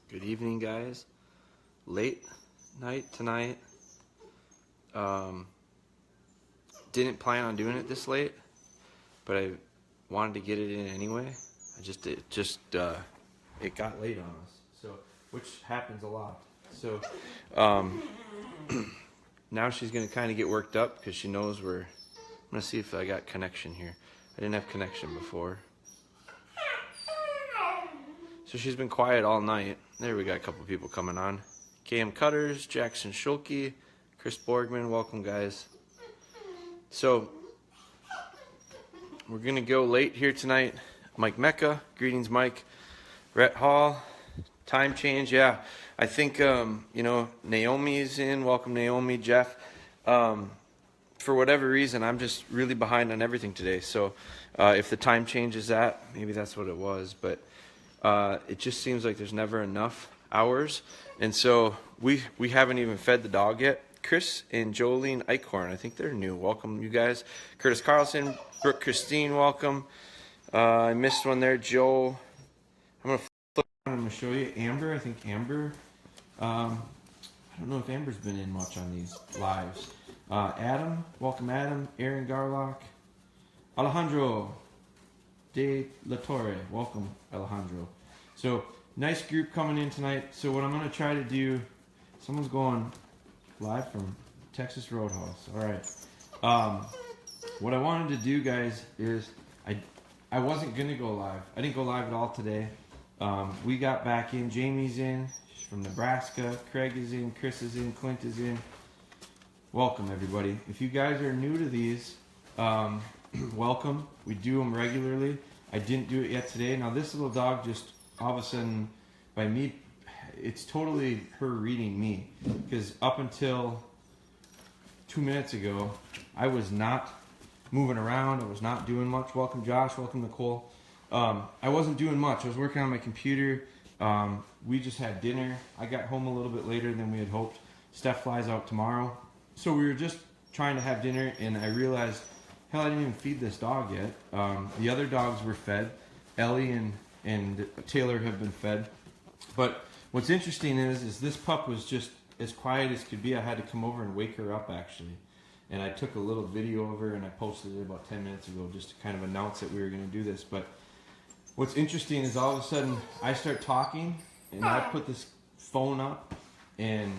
Good evening, guys. Late night tonight. Didn't plan on doing it this late, but I wanted to get it in anyway. It got late on us, so which happens a lot. So now she's gonna kind of get worked up because she knows I'm gonna see if I got connection here. I didn't have connection before. So she's been quiet all night. There we got a couple people coming on. Cam Cutters, Jackson Schulke, Chris Borgman, welcome guys. So we're gonna go late here tonight. Mike Mecca, greetings Mike. Rhett Hall, time change, yeah. I think Naomi's in, welcome Naomi, Jeff. For whatever reason, I'm just really behind on everything today. So if the time changes that, maybe that's what it was, but it just seems like there's never enough hours, and so we haven't even fed the dog yet. Chris and Jolene Eichhorn, I think they're new. Welcome, you guys. Curtis Carlson, Brooke Christine, welcome. I missed one there. Joe, I'm gonna flip. I'm gonna show you Amber. I think Amber. I don't know if Amber's been in much on these lives. Adam, welcome Adam. Aaron Garlock, Alejandro De La Torre, welcome Alejandro. So nice group coming in tonight. So what I'm going to try to do, someone's going live from Texas Roadhouse. All right. What I wanted to do, guys, is I wasn't going to go live. I didn't go live at all today. We got back in. Jamie's in. She's from Nebraska. Craig is in. Chris is in. Clint is in. Welcome, everybody. If you guys are new to these, welcome. We do them regularly. I didn't do it yet today. Now this little dog just all of a sudden, by me, it's totally her reading me, because up until 2 minutes ago I was not moving around. I was not doing much. Welcome Josh, welcome Nicole. I wasn't doing much. I was working on my computer. We just had dinner. I got home a little bit later than we had hoped. Steph flies out tomorrow, so we were just trying to have dinner, and I realized, hell, I didn't even feed this dog yet. The other dogs were fed. Ellie and Taylor have been fed. But what's interesting is this pup was just as quiet as could be. I had to come over and wake her up, actually. And I took a little video of her and I posted it about 10 minutes ago just to kind of announce that we were going to do this. But what's interesting is all of a sudden I start talking and I put this phone up, and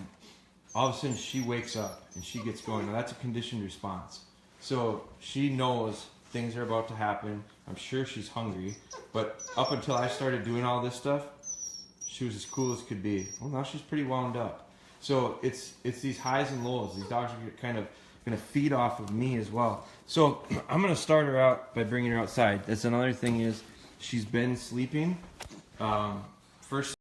all of a sudden she wakes up and she gets going. Now that's a conditioned response. So she knows things are about to happen. I'm sure she's hungry. But up until I started doing all this stuff, she was as cool as could be. Well, now she's pretty wound up. So it's these highs and lows. These dogs are kind of going to feed off of me as well. So I'm going to start her out by bringing her outside. That's another thing, is she's been sleeping. First,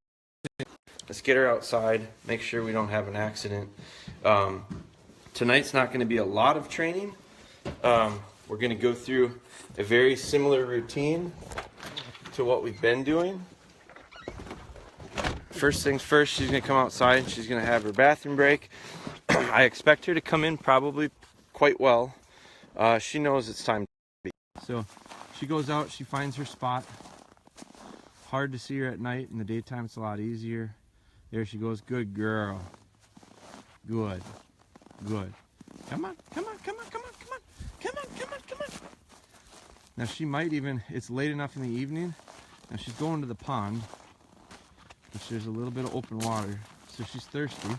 let's get her outside. Make sure we don't have an accident. Tonight's not going to be a lot of training. We're going to go through a very similar routine to what we've been doing. First things first, she's going to come outside and she's going to have her bathroom break. I expect her to come in probably quite well. She knows it's time to be. So she goes out, she finds her spot. Hard to see her at night. In the daytime it's a lot easier. There she goes. Good girl. Good. Good. Come on, come on, come on, come on, come on. Come on, come on, come on. Now she might even, it's late enough in the evening. Now she's going to the pond, which there's a little bit of open water, so she's thirsty.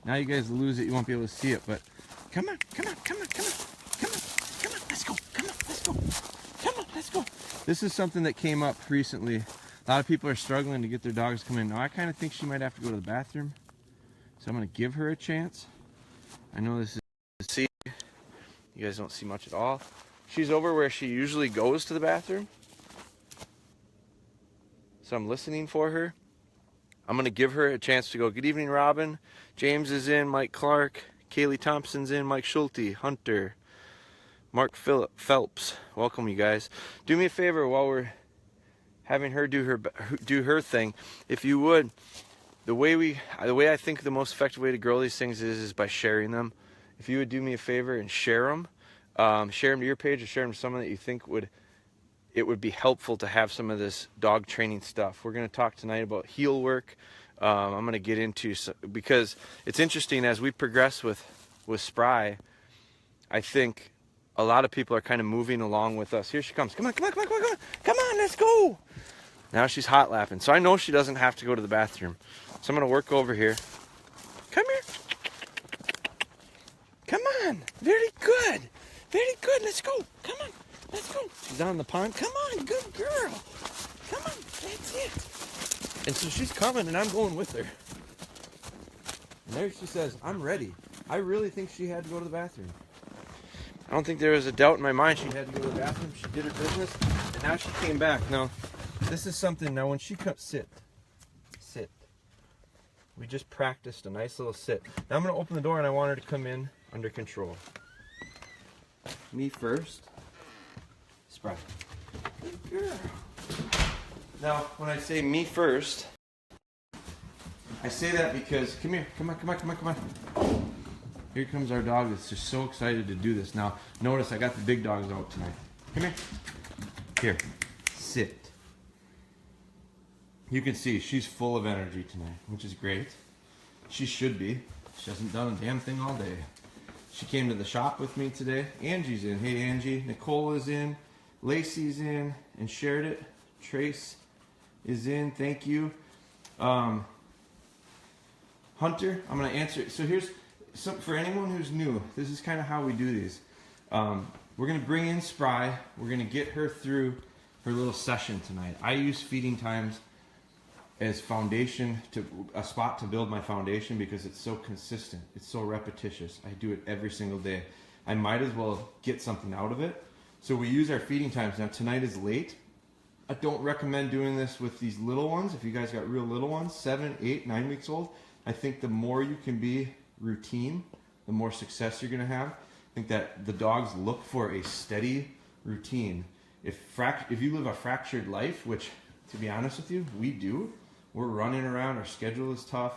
Now you guys lose it, you won't be able to see it, but come on, come on, come on, come on, come on, come on, let's go, come on, let's go, come on, let's go. This is something that came up recently. A lot of people are struggling to get their dogs to come in. Now I kind of think she might have to go to the bathroom, so I'm going to give her a chance. I know this is see. You guys don't see much at all. She's over where she usually goes to the bathroom. So I'm listening for her. I'm going to give her a chance to go. Good evening, Robin. James is in. Mike Clark. Kaylee Thompson's in. Mike Schulte. Hunter. Mark Phelps. Welcome, you guys. Do me a favor while we're having her do her thing. If you would, the way I think the most effective way to grow these things is by sharing them. If you would do me a favor and share them to your page, or share them to someone that you think would it would be helpful to have some of this dog training stuff. We're going to talk tonight about heel work. I'm going to get into because it's interesting as we progress with Spry. I think a lot of people are kind of moving along with us. Here she comes. Come on, come on, come on, come on, come on, come on, let's go. Now she's hot lapping, so I know she doesn't have to go to the bathroom. So I'm going to work over here. Come here. Come on. Very good. Very good. Let's go. Come on. Let's go. She's down in the pond. Come on. Good girl. Come on. That's it. And so she's coming, and I'm going with her. And there she says, I'm ready. I really think she had to go to the bathroom. I don't think there was a doubt in my mind she had to go to the bathroom. She did her business, and now she came back. Now, this is something, now when she comes, sit. We just practiced a nice little sit. Now I'm going to open the door, and I want her to come in under control. Me first. Spry. Good girl. Now, when I say me first, I say that because, come here, come on, come on, come on, come on. Here comes our dog that's just so excited to do this. Now, notice I got the big dogs out tonight. Come here. Here, sit. You can see she's full of energy tonight, which is great. She should be. She hasn't done a damn thing all day. She came to the shop with me today. Angie's in. Hey, Angie. Nicole is in. Lacey's in and shared it. Trace is in. Thank you. Hunter, I'm going to answer. So here's for anyone who's new. This is kind of how we do these. We're going to bring in Spry. We're going to get her through her little session tonight. I use feeding times as foundation, to a spot to build my foundation, because it's so consistent. It's so repetitious. I do it every single day. I might as well get something out of it. So we use our feeding times. Now tonight is late. I don't recommend doing this with these little ones. If you guys got real little ones, 7, 8, 9 weeks old, I think the more you can be routine, the more success you're going to have. I think that the dogs look for a steady routine. If you live a fractured life, which to be honest with you, we do. We're running around, our schedule is tough.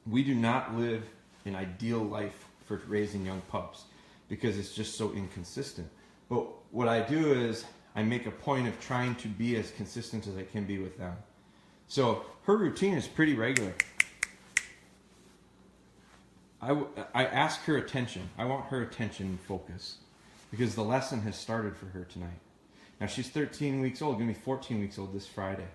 We do not live an ideal life for raising young pups because it's just so inconsistent. But what I do is I make a point of trying to be as consistent as I can be with them. So her routine is pretty regular. I ask her attention. I want her attention and focus because the lesson has started for her tonight. Now she's 13 weeks old, going to be 14 weeks old this Friday.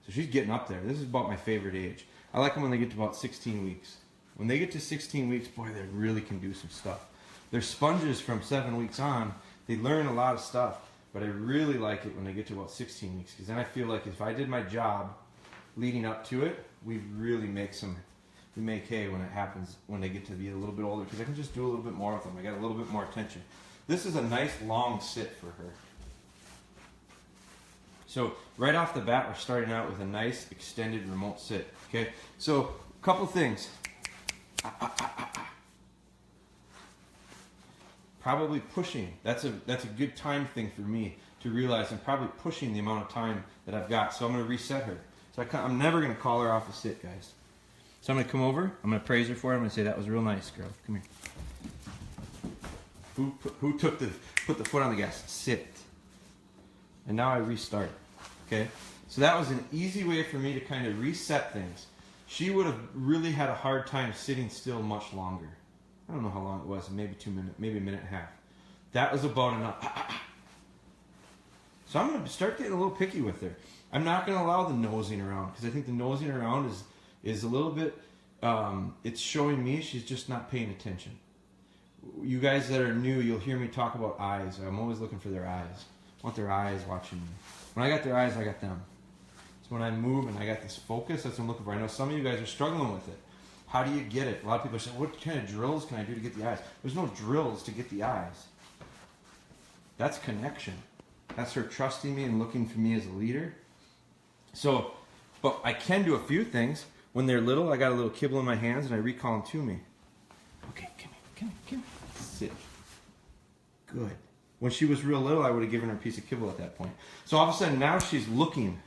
So she's getting up there. This is about my favorite age. I like them when they get to about 16 weeks. When they get to 16 weeks, boy, they really can do some stuff. They're sponges from 7 weeks on. They learn a lot of stuff, but I really like it when they get to about 16 weeks because then I feel like if I did my job leading up to it, we really make hay when it happens, when they get to be a little bit older, because I can just do a little bit more with them. I got a little bit more attention. This is a nice long sit for her. So right off the bat, we're starting out with a nice extended remote sit. Okay, so a couple things. Probably pushing. That's a good time thing for me to realize I'm probably pushing the amount of time that I've got. So I'm going to reset her. So I'm never going to call her off a sit, guys. So I'm going to come over. I'm going to praise her for it. I'm going to say, that was real nice, girl. Come here. Who put the foot on the gas? Sit. And now I restart. Okay? So that was an easy way for me to kind of reset things. She would have really had a hard time sitting still much longer. I don't know how long it was, maybe 2 minutes, maybe a minute and a half. That was about enough. So I'm going to start getting a little picky with her. I'm not going to allow the nosing around, because I think the nosing around is a little bit, it's showing me she's just not paying attention. You guys that are new, you'll hear me talk about eyes. I'm always looking for their eyes. I want their eyes watching me. When I got their eyes, I got them. So when I move and I got this focus, that's what I'm looking for. I know some of you guys are struggling with it. How do you get it? A lot of people are saying, what kind of drills can I do to get the eyes? There's no drills to get the eyes. That's connection. That's her trusting me and looking for me as a leader. So, but I can do a few things. When they're little, I got a little kibble in my hands and I recall them to me. Okay, come here. Sit. Good. When she was real little, I would have given her a piece of kibble at that point. So all of a sudden now she's looking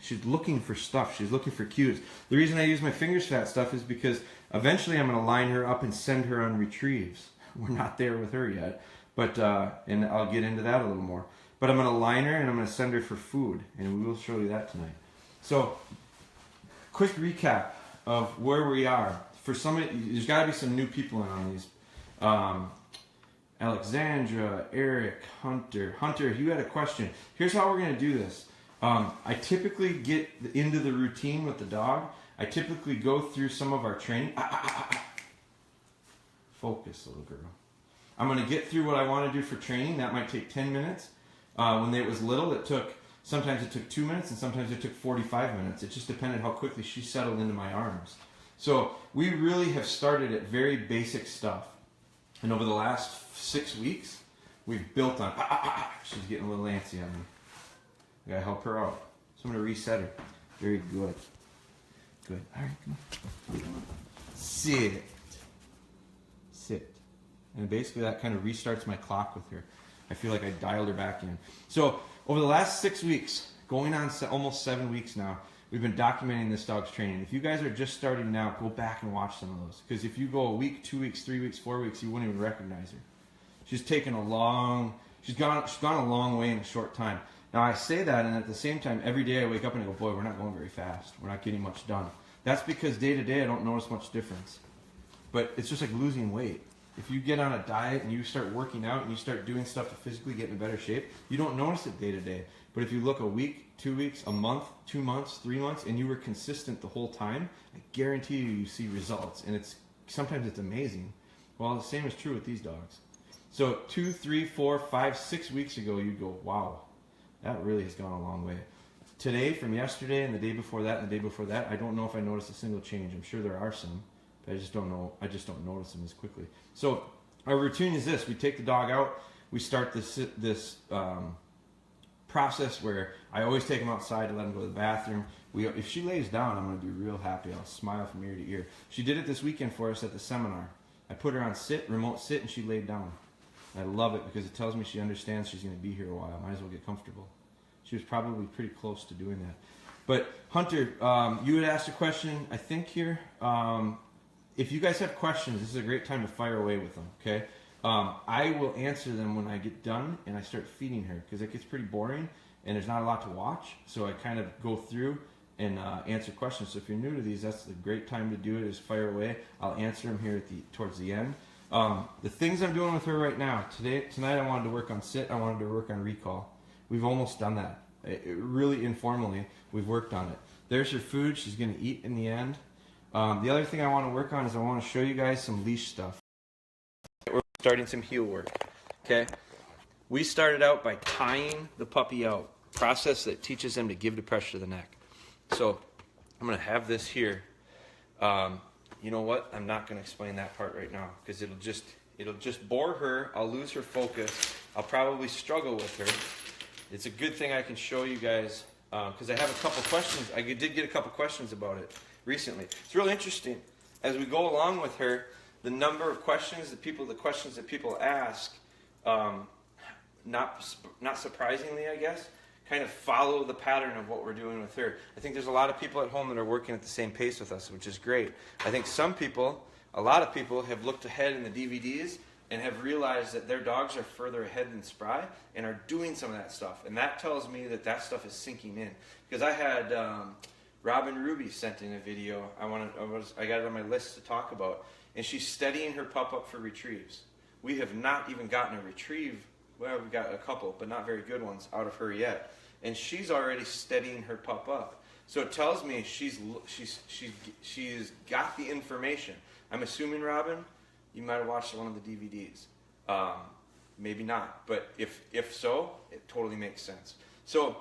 for stuff. She's looking for cues. The reason I use my fingers for that stuff is because eventually I'm going to line her up and send her on retrieves. We're not there with her yet, but and I'll get into that a little more. But I'm going to line her and I'm going to send her for food, and we will show you that tonight. So, quick recap of where we are. For somebody, there's got to be some new people in on these. Alexandra, Eric, Hunter. Hunter, if you had a question, here's how we're going to do this. I typically get into the routine with the dog. I typically go through some of our training. Focus, little girl. I'm going to get through what I want to do for training. That might take 10 minutes. When it was little, sometimes it took 2 minutes and sometimes it took 45 minutes. It just depended how quickly she settled into my arms. So we really have started at very basic stuff. And over the last 6 weeks, we've built on, she's getting a little antsy on me. I gotta help her out. So I'm gonna reset her. Very good. Good, all right, come on. Sit. Sit. And basically that kind of restarts my clock with her. I feel like I dialed her back in. So over the last 6 weeks, going on almost 7 weeks now, we've been documenting this dog's training. If you guys are just starting now, go back and watch some of those. Because if you go a week, 2 weeks, 3 weeks, 4 weeks, you wouldn't even recognize her. She's gone a long way in a short time. Now I say that, and at the same time, every day I wake up and I go, boy, we're not going very fast. We're not getting much done. That's because day to day I don't notice much difference. But it's just like losing weight. If you get on a diet and you start working out and you start doing stuff to physically get in better shape, you don't notice it day to day. But if you look a week, 2 weeks, a month, 2 months, 3 months, and you were consistent the whole time, I guarantee you see results. And sometimes it's amazing. Well, the same is true with these dogs. So 2, 3, 4, 5, 6 weeks ago, you'd go, wow, that really has gone a long way. Today, from yesterday and the day before that and the day before that, I don't know if I noticed a single change. I'm sure there are some, but I just don't notice them as quickly. So our routine is this. We take the dog out. We start this process where I always take him outside to let him go to the bathroom. If she lays down, I'm going to be real happy. I'll smile from ear to ear. She did it this weekend for us at the seminar. I put her on remote sit, and she laid down. I love it because it tells me she understands she's going to be here a while. Might as well get comfortable. She was probably pretty close to doing that. But Hunter, you had asked a question, I think here. If you guys have questions, this is a great time to fire away with them, okay? I will answer them when I get done and I start feeding her because it gets pretty boring and there's not a lot to watch. So I kind of go through and answer questions. So if you're new to these, that's the great time to do it, is fire away. I'll answer them here towards the end. The things I'm doing with her right now, tonight I wanted to work on sit, I wanted to work on recall. We've almost done that. Really informally, we've worked on it. There's her food, she's going to eat in the end. The other thing I want to work on is I want to show you guys some leash stuff. We're starting some heel work, okay? We started out by tying the puppy out, process that teaches them to give the pressure to the neck. So I'm going to have this here. You know what? I'm not going to explain that part right now because it'll just bore her. I'll lose her focus. I'll probably struggle with her. It's a good thing I can show you guys because I have a couple questions. I did get a couple questions about it recently. It's really interesting. As we go along with her, the number of questions that people ask, not surprisingly, I guess, kind of follow the pattern of what we're doing with her. I think there's a lot of people at home that are working at the same pace with us, which is great. I think a lot of people have looked ahead in the DVDs and have realized that their dogs are further ahead than Spry and are doing some of that stuff. And that tells me that stuff is sinking in. Because I had Robin Ruby sent in a video I got it on my list to talk about. And she's steadying her pup up for retrieves. We have not even gotten a retrieve. Well, we've got a couple, but not very good ones out of her yet. And she's already steadying her pup up. So it tells me she's got the information. I'm assuming, Robin, you might have watched one of the DVDs. Maybe not, but if so, it totally makes sense. So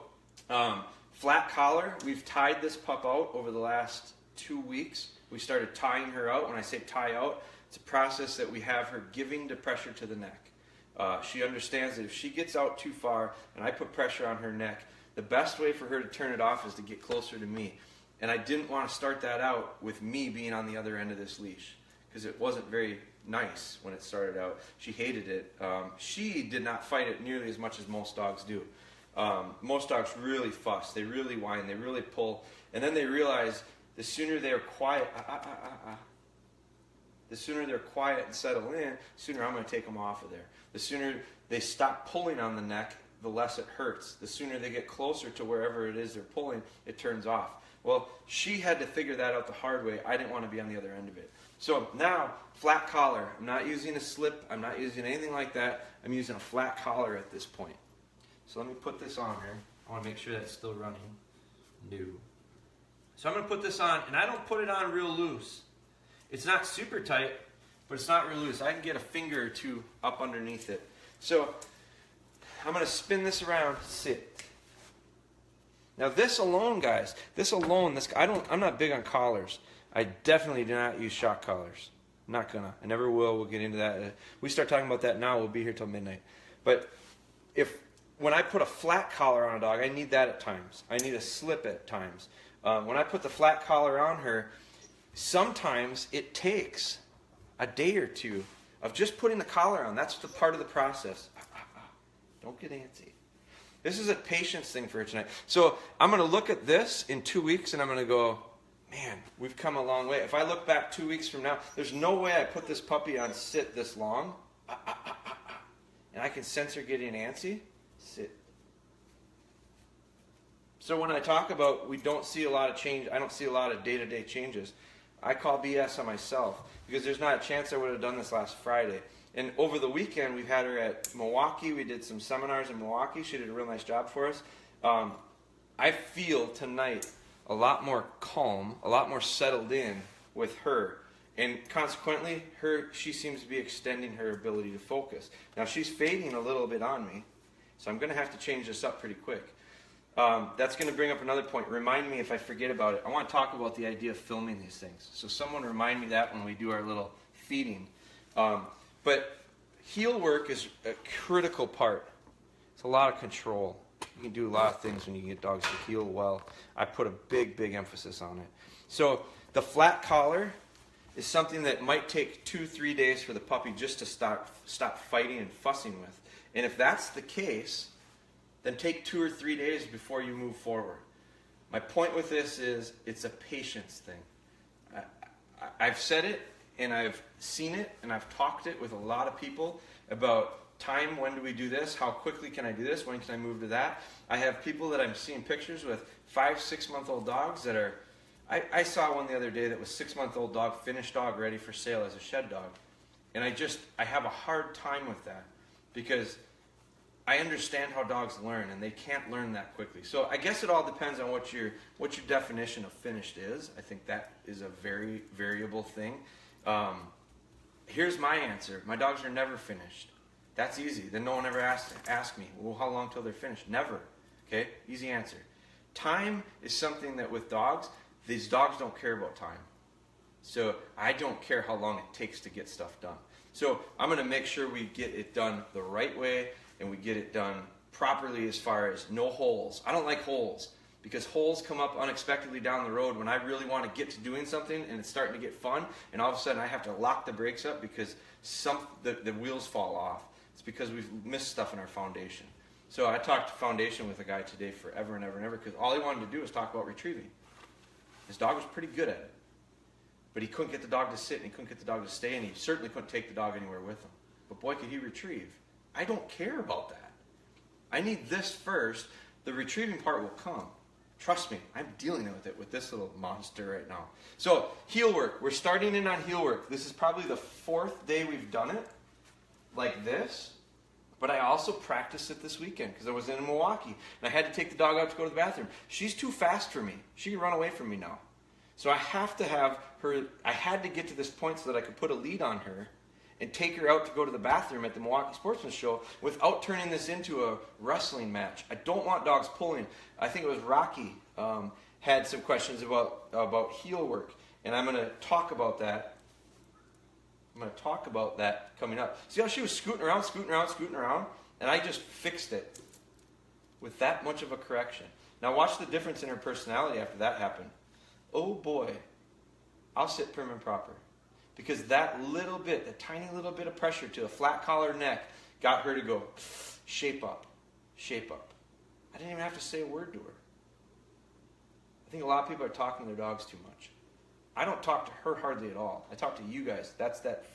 flat collar, we've tied this pup out over the last 2 weeks. We started tying her out. When I say tie out, it's a process that we have her giving the pressure to the neck. She understands that if she gets out too far and I put pressure on her neck, the best way for her to turn it off is to get closer to me. And I didn't want to start that out with me being on the other end of this leash because it wasn't very nice when it started out. She hated it. She did not fight it nearly as much as most dogs do. Most dogs really fuss. They really whine. They really pull. And then they realize the sooner they're quiet, the sooner they're quiet and settle in, the sooner I'm going to take them off of there. The sooner they stop pulling on the neck, the less it hurts. The sooner they get closer to wherever it is they're pulling, it turns off. Well, she had to figure that out the hard way. I didn't want to be on the other end of it. So now, flat collar. I'm not using a slip. I'm not using anything like that. I'm using a flat collar at this point. So let me put this on here. I want to make sure that's still running. No. So I'm going to put this on, and I don't put it on real loose. It's not super tight, but it's not real loose. I can get a finger or two up underneath it. So I'm going to spin this around, sit. Now this alone, guys, I'm not big on collars. I definitely do not use shock collars. I'm not gonna. I never will. We'll get into that. We start talking about that now, we'll be here till midnight. But when I put a flat collar on a dog, I need that at times. I need a slip at times. When I put the flat collar on her, sometimes it takes a day or two of just putting the collar on. That's the part of the process. Don't get antsy. This is a patience thing for her tonight. So I'm going to look at this in 2 weeks and I'm going to go, man, we've come a long way. If I look back 2 weeks from now, there's no way I put this puppy on sit this long. And I can sense her getting antsy. Sit. So when I talk about we don't see a lot of change, I don't see a lot of day-to-day changes, I call BS on myself because there's not a chance I would have done this last Friday. And over the weekend, we've had her at Milwaukee. We did some seminars in Milwaukee. She did a real nice job for us. I feel tonight a lot more calm, a lot more settled in with her. And consequently, she seems to be extending her ability to focus. Now, she's fading a little bit on me, so I'm going to have to change this up pretty quick. That's going to bring up another point. Remind me if I forget about it. I want to talk about the idea of filming these things. So someone remind me that when we do our little feeding. But heel work is a critical part. It's a lot of control. You can do a lot of things when you get dogs to heel well. I put a big, big emphasis on it. So the flat collar is something that might take 2-3 days for the puppy just to stop fighting and fussing with. And if that's the case, then take 2 or 3 days before you move forward. My point with this is it's a patience thing. I've said it, and I've seen it, and I've talked it with a lot of people about time, when do we do this, how quickly can I do this, when can I move to that. I have people that I'm seeing pictures with 5-6-month-old dogs that are, I saw one the other day that was 6-month-old dog, finished dog, ready for sale as a shed dog. And I have a hard time with that because I understand how dogs learn, and they can't learn that quickly. So I guess it all depends on what your definition of finished is. I think that is a very variable thing. Here's my answer. My dogs are never finished. That's easy. Then no one ever asked me, well, how long till they're finished? Never. Okay? Easy answer. Time is something that with dogs, these dogs don't care about time. So I don't care how long it takes to get stuff done. So I'm going to make sure we get it done the right way and we get it done properly as far as no holes. I don't like holes because holes come up unexpectedly down the road when I really want to get to doing something and it's starting to get fun, and all of a sudden I have to lock the brakes up because the wheels fall off. It's because we've missed stuff in our foundation. So I talked foundation with a guy today forever and ever and ever because all he wanted to do was talk about retrieving. His dog was pretty good at it, but he couldn't get the dog to sit and he couldn't get the dog to stay, and he certainly couldn't take the dog anywhere with him. But boy, could he retrieve. I don't care about that. I need this first. The retrieving part will come. Trust me, I'm dealing with it with this little monster right now. So, heel work. We're starting in on heel work. This is probably the 4th day we've done it like this. But I also practiced it this weekend because I was in Milwaukee. And I had to take the dog out to go to the bathroom. She's too fast for me. She can run away from me now. So I have to have her, I had to get to this point so that I could put a lead on her and take her out to go to the bathroom at the Milwaukee Sportsman Show without turning this into a wrestling match. I don't want dogs pulling. I think it was Rocky had some questions about heel work, and I'm going to talk about that. I'm going to talk about that coming up. See how she was scooting around, and I just fixed it with that much of a correction. Now watch the difference in her personality after that happened. Oh boy, I'll sit prim and proper. Because that little bit, the tiny little bit of pressure to a flat collar neck got her to go, shape up, shape up. I didn't even have to say a word to her. I think a lot of people are talking to their dogs too much. I don't talk to her hardly at all. I talk to you guys. That's that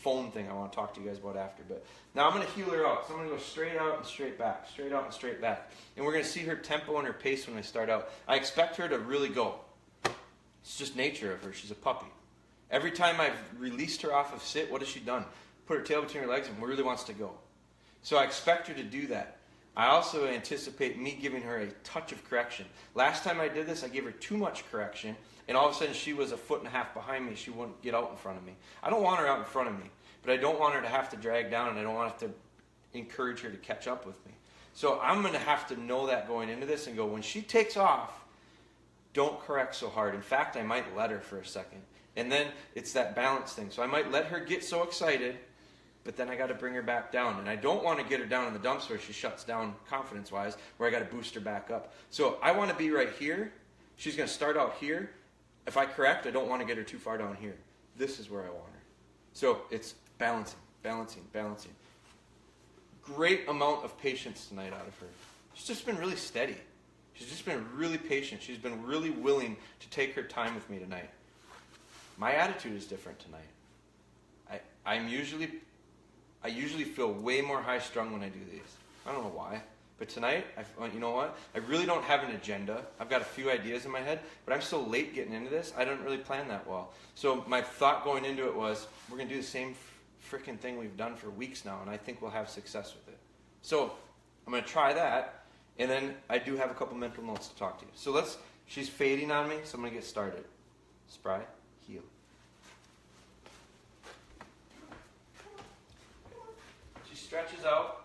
phone thing I want to talk to you guys about after. But now I'm going to heel her out. So I'm going to go straight out and straight back, straight out and straight back. And we're going to see her tempo and her pace when I start out. I expect her to really go. It's just nature of her. She's a puppy. Every time I've released her off of sit, what has she done? Put her tail between her legs and really wants to go. So I expect her to do that. I also anticipate me giving her a touch of correction. Last time I did this, I gave her too much correction, and all of a sudden she was 1.5 feet behind me. She wouldn't get out in front of me. I don't want her out in front of me, but I don't want her to have to drag down, and I don't want to encourage her to catch up with me. So I'm going to have to know that going into this and go, when she takes off, don't correct so hard. In fact, I might let her for a second. And then it's that balance thing. So I might let her get so excited, but then I got to bring her back down. And I don't want to get her down in the dumps where she shuts down confidence-wise, where I got to boost her back up. So I want to be right here. She's going to start out here. If I correct, I don't want to get her too far down here. This is where I want her. So it's balancing, balancing, balancing. Great amount of patience tonight out of her. She's just been really steady. She's just been really patient. She's been really willing to take her time with me tonight. My attitude is different tonight. I usually feel way more high-strung when I do these. I don't know why. But tonight, you know what? I really don't have an agenda. I've got a few ideas in my head, but I'm so late getting into this, I didn't really plan that well. So my thought going into it was, we're going to do the same freaking thing we've done for weeks now, and I think we'll have success with it. So I'm going to try that, and then I do have a couple mental notes to talk to you. So she's fading on me, so I'm going to get started. Spry, heel. She stretches out.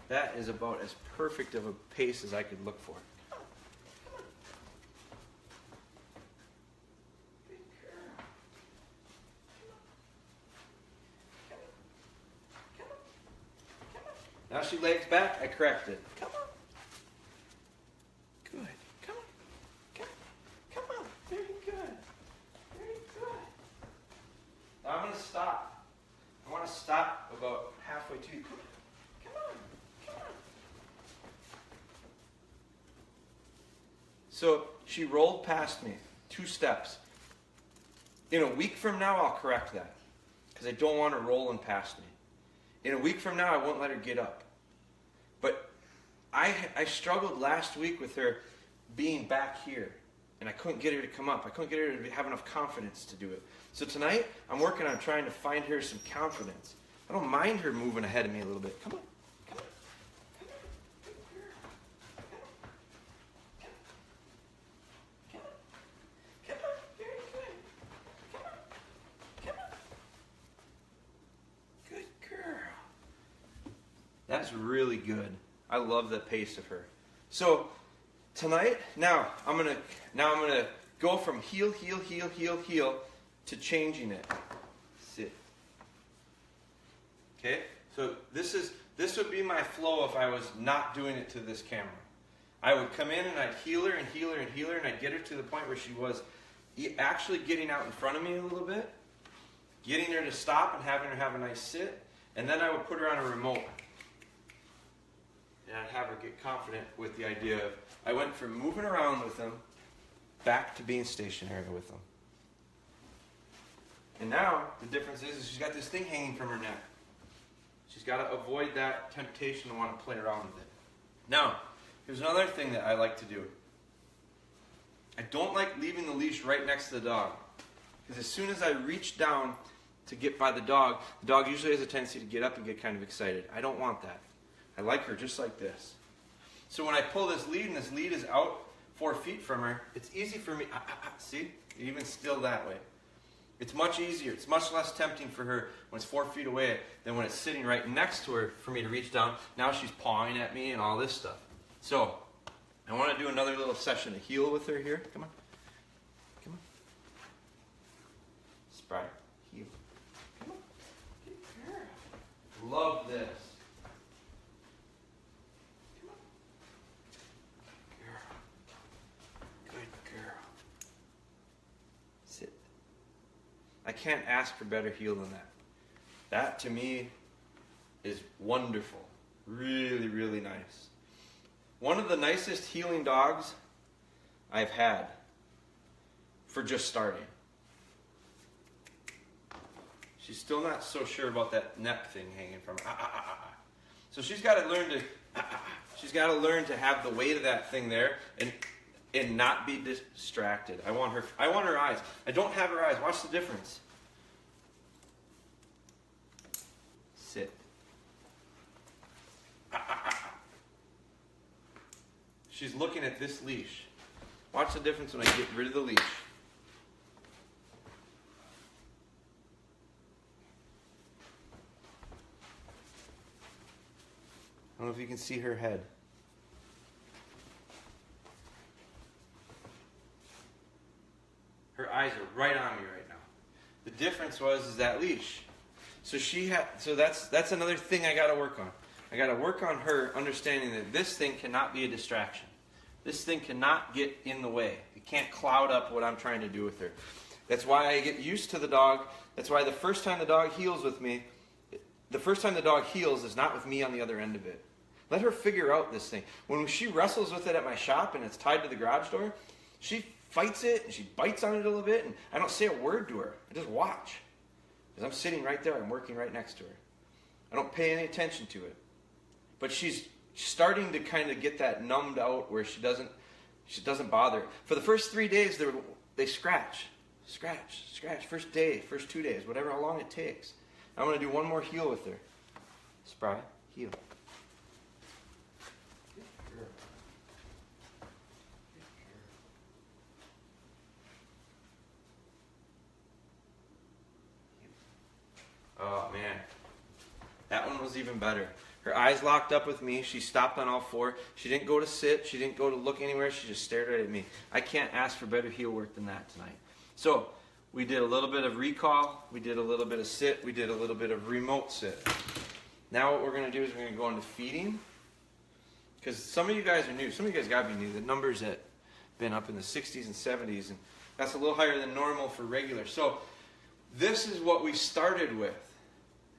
That is about as perfect of a pace as I could look for. Now she lays back, I correct it. Come on. Good. Come on. Come on. Very good. Very good. Now I'm going to stop. I want to stop about halfway to you. Come on. So she rolled past me 2 steps. In a week from now, I'll correct that because I don't want her rolling past me. In a week from now, I won't let her get up. But I struggled last week with her being back here, and I couldn't get her to come up. I couldn't get her to have enough confidence to do it. So tonight, I'm working on trying to find her some confidence. I don't mind her moving ahead of me a little bit. Come on. That's really good. I love the pace of her. So tonight, now I'm gonna go from heel to changing it. Sit. Okay. So this would be my flow if I was not doing it to this camera. I would come in and I'd heel her, and I'd get her to the point where she was actually getting out in front of me a little bit, getting her to stop and having her have a nice sit, and then I would put her on a remote. And I'd have her get confident with the idea of, I went from moving around with them back to being stationary with them. And now, the difference is she's got this thing hanging from her neck. She's got to avoid that temptation to want to play around with it. Now, here's another thing that I like to do. I don't like leaving the leash right next to the dog. Because as soon as I reach down to get by the dog usually has a tendency to get up and get kind of excited. I don't want that. I like her just like this. So when I pull this lead and this lead is out 4 feet from her, it's easy for me, see, even still that way. It's much easier, it's much less tempting for her when it's 4 feet away than when it's sitting right next to her for me to reach down. Now she's pawing at me and all this stuff. So I want to do another little session of heel with her here. Come on. Come on. Spry. Heel. Come on. Good girl. Love this. I can't ask for better heel than that. That to me is wonderful. Really, really nice. One of the nicest heeling dogs I've had for just starting. She's still not so sure about that neck thing hanging from her. So she's got to learn to. She's got to learn to have the weight of that thing there and not be distracted. I want her eyes. I don't have her eyes. Watch the difference. Sit. She's looking at this leash. Watch the difference when I get rid of the leash. I don't know if you can see her head. Her eyes are right on me right now. The difference is that leash. So that's another thing I got to work on. I got to work on her understanding that this thing cannot be a distraction. This thing cannot get in the way. It can't cloud up what I'm trying to do with her. That's why I get used to the dog. That's why the first time the dog heals with me, the first time the dog heals is not with me on the other end of it. Let her figure out this thing. When she wrestles with it at my shop and it's tied to the garage door, she fights it and she bites on it a little bit, and I don't say a word to her. I just watch. Because I'm sitting right there. I'm working right next to her. I don't pay any attention to it. But she's starting to kind of get that numbed out where she doesn't bother. For the first 3 days, they scratch. First day, first 2 days, whatever, how long it takes. I'm going to do one more heel with her. Spry, heel. Oh, man. That one was even better. Her eyes locked up with me. She stopped on all four. She didn't go to sit. She didn't go to look anywhere. She just stared right at me. I can't ask for better heel work than that tonight. So we did a little bit of recall. We did a little bit of sit. We did a little bit of remote sit. Now what we're going to do is we're going to go into feeding. Because some of you guys are new. Some of you guys got to be new. The numbers have been up in the 60s and 70s. And that's a little higher than normal for regular. So this is what we started with.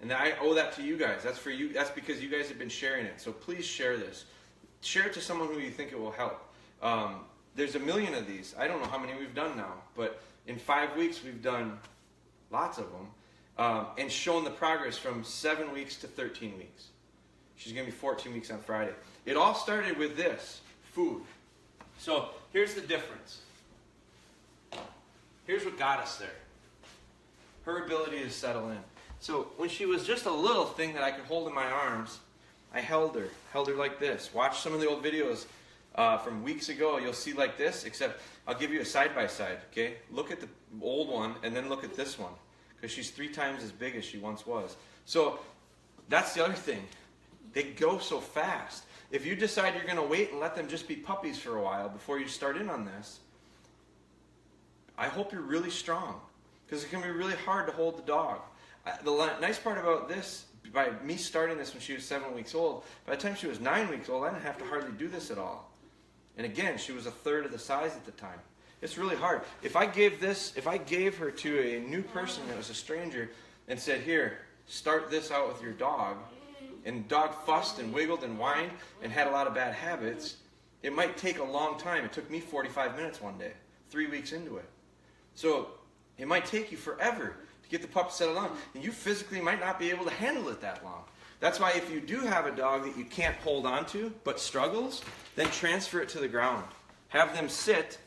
And I owe that to you guys. That's for you. That's because you guys have been sharing it. So please share this. Share it to someone who you think it will help. There's a million of these. I don't know how many we've done now, but in 5 weeks we've done lots of them and shown the progress from 7 weeks to 13 weeks. She's going to be 14 weeks on Friday. It all started with this, food. So here's the difference. Here's what got us there. Her ability to settle in. So when she was just a little thing that I could hold in my arms, I held her like this. Watch some of the old videos from weeks ago. You'll see like this, except I'll give you a side-by-side, okay? Look at the old one and then look at this one, because she's 3 times as big as she once was. So that's the other thing. They go so fast. If you decide you're going to wait and let them just be puppies for a while before you start in on this, I hope you're really strong, because it can be really hard to hold the dog. The nice part about this, by me starting this when she was 7 weeks old, by the time she was 9 weeks old, I didn't have to hardly do this at all. And again, she was 1/3 of the size at the time. It's really hard. If I gave her to a new person that was a stranger and said, here, start this out with your dog, and the dog fussed and wiggled and whined and had a lot of bad habits, it might take a long time. It took me 45 minutes one day, 3 weeks into it. So it might take you forever to get the pup settled on, and you physically might not be able to handle it that long. That's why if you do have a dog that you can't hold on to but struggles, then transfer it to the ground. Have them sit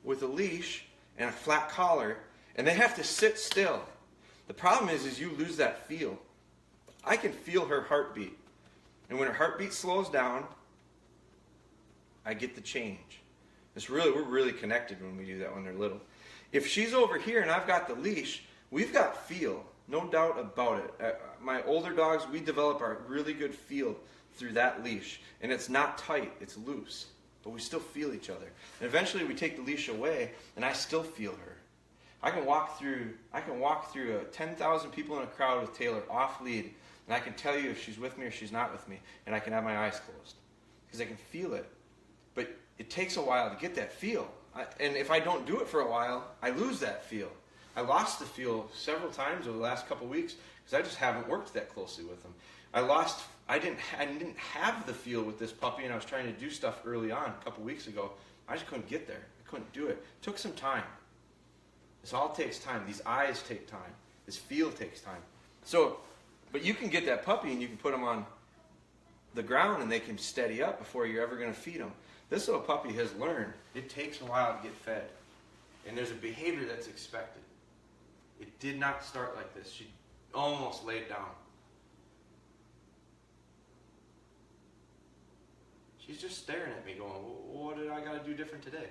with a leash and a flat collar, and they have to sit still. The problem is you lose that feel. I can feel her heartbeat, and when her heartbeat slows down, I get the change. We're really connected when we do that when they're little. If she's over here and I've got the leash, we've got feel, no doubt about it. My older dogs, we develop our really good feel through that leash. And it's not tight, it's loose. But we still feel each other. And eventually we take the leash away and I still feel her. I can walk through 10,000 people in a crowd with Taylor off lead, and I can tell you if she's with me or she's not with me, and I can have my eyes closed. Because I can feel it. But it takes a while to get that feel. And if I don't do it for a while, I lose that feel. I lost the feel several times over the last couple weeks because I just haven't worked that closely with them. I didn't have the feel with this puppy, and I was trying to do stuff early on a couple weeks ago, I just couldn't get there. I couldn't do it. It took some time. This all takes time. These eyes take time. This feel takes time. So, but you can get that puppy and you can put them on the ground and they can steady up before you're ever going to feed them. This little puppy has learned it takes a while to get fed. And there's a behavior that's expected. It did not start like this. She almost laid down. She's just staring at me going, what did I got to do different today?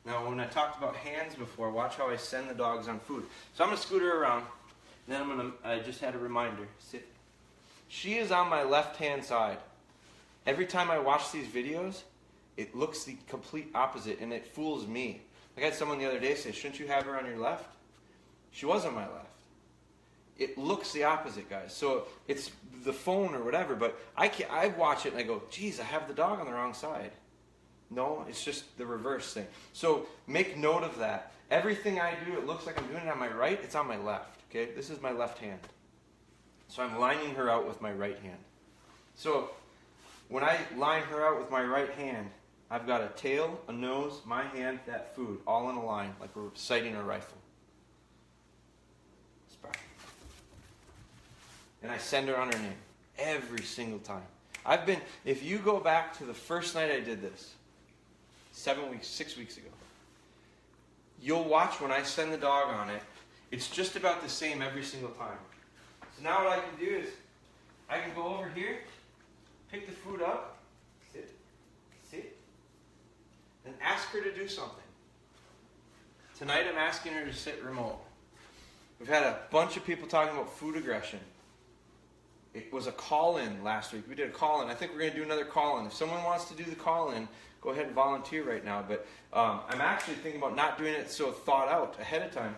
Now, when I talked about hands before, watch how I send the dogs on food. So I'm going to scoot her around. Then I just had a reminder. Sit. She is on my left-hand side. Every time I watch these videos, it looks the complete opposite, and it fools me. Like I had someone the other day say, shouldn't you have her on your left? She was on my left. It looks the opposite, guys. So it's the phone or whatever, but I watch it and I go, geez, I have the dog on the wrong side. No, it's just the reverse thing. So make note of that. Everything I do, it looks like I'm doing it on my right, it's on my left. Okay, this is my left hand. So I'm lining her out with my right hand. So when I line her out with my right hand, I've got a tail, a nose, my hand, that food, all in a line, like we're sighting a rifle. Spry. And I send her on her name every single time. If you go back to the first night I did this, 6 weeks ago, you'll watch when I send the dog on it, it's just about the same every single time. So now what I can do is, I can go over here, pick the food up, sit, and ask her to do something. Tonight I'm asking her to sit remote. We've had a bunch of people talking about food aggression. It was a call-in last week. We did a call-in. I think we're going to do another call-in. If someone wants to do the call-in, go ahead and volunteer right now. But I'm actually thinking about not doing it so thought out ahead of time.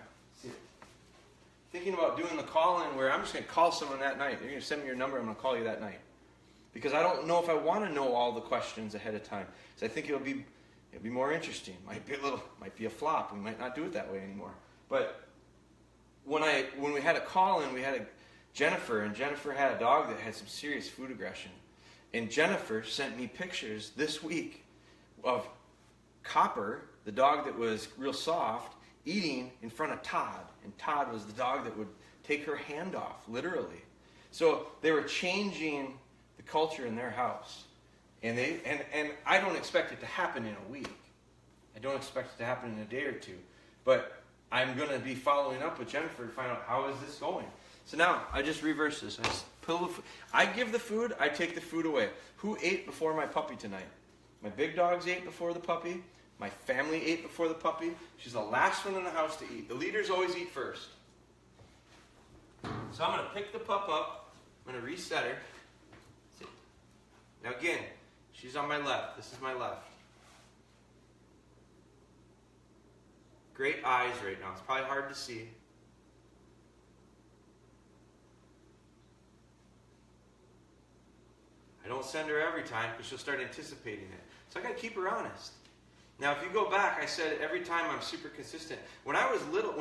Thinking about doing the call-in where I'm just going to call someone that night. You're going to send me your number. I'm going to call you that night. Because I don't know if I want to know all the questions ahead of time. So I think it'll be more interesting. Might be a flop. We might not do it that way anymore. But when we had a call-in, we had Jennifer, and Jennifer had a dog that had some serious food aggression. And Jennifer sent me pictures this week of Copper, the dog that was real soft, eating in front of Todd. And Todd was the dog that would take her hand off, literally. So they were changing the culture in their house. And I don't expect it to happen in a week. I don't expect it to happen in a day or two. But I'm going to be following up with Jennifer to find out how is this going. So now I just reverse this. I give the food, I take the food away. Who ate before my puppy tonight? My big dogs ate before the puppy. My family ate before the puppy. She's the last one in the house to eat. The leaders always eat first. So I'm going to pick the pup up. I'm going to reset her. Sit. Now again, she's on my left. This is my left. Great eyes right now. It's probably hard to see. I don't send her every time because she'll start anticipating it. So I got to keep her honest. Now, if you go back, I said every time I'm super consistent. When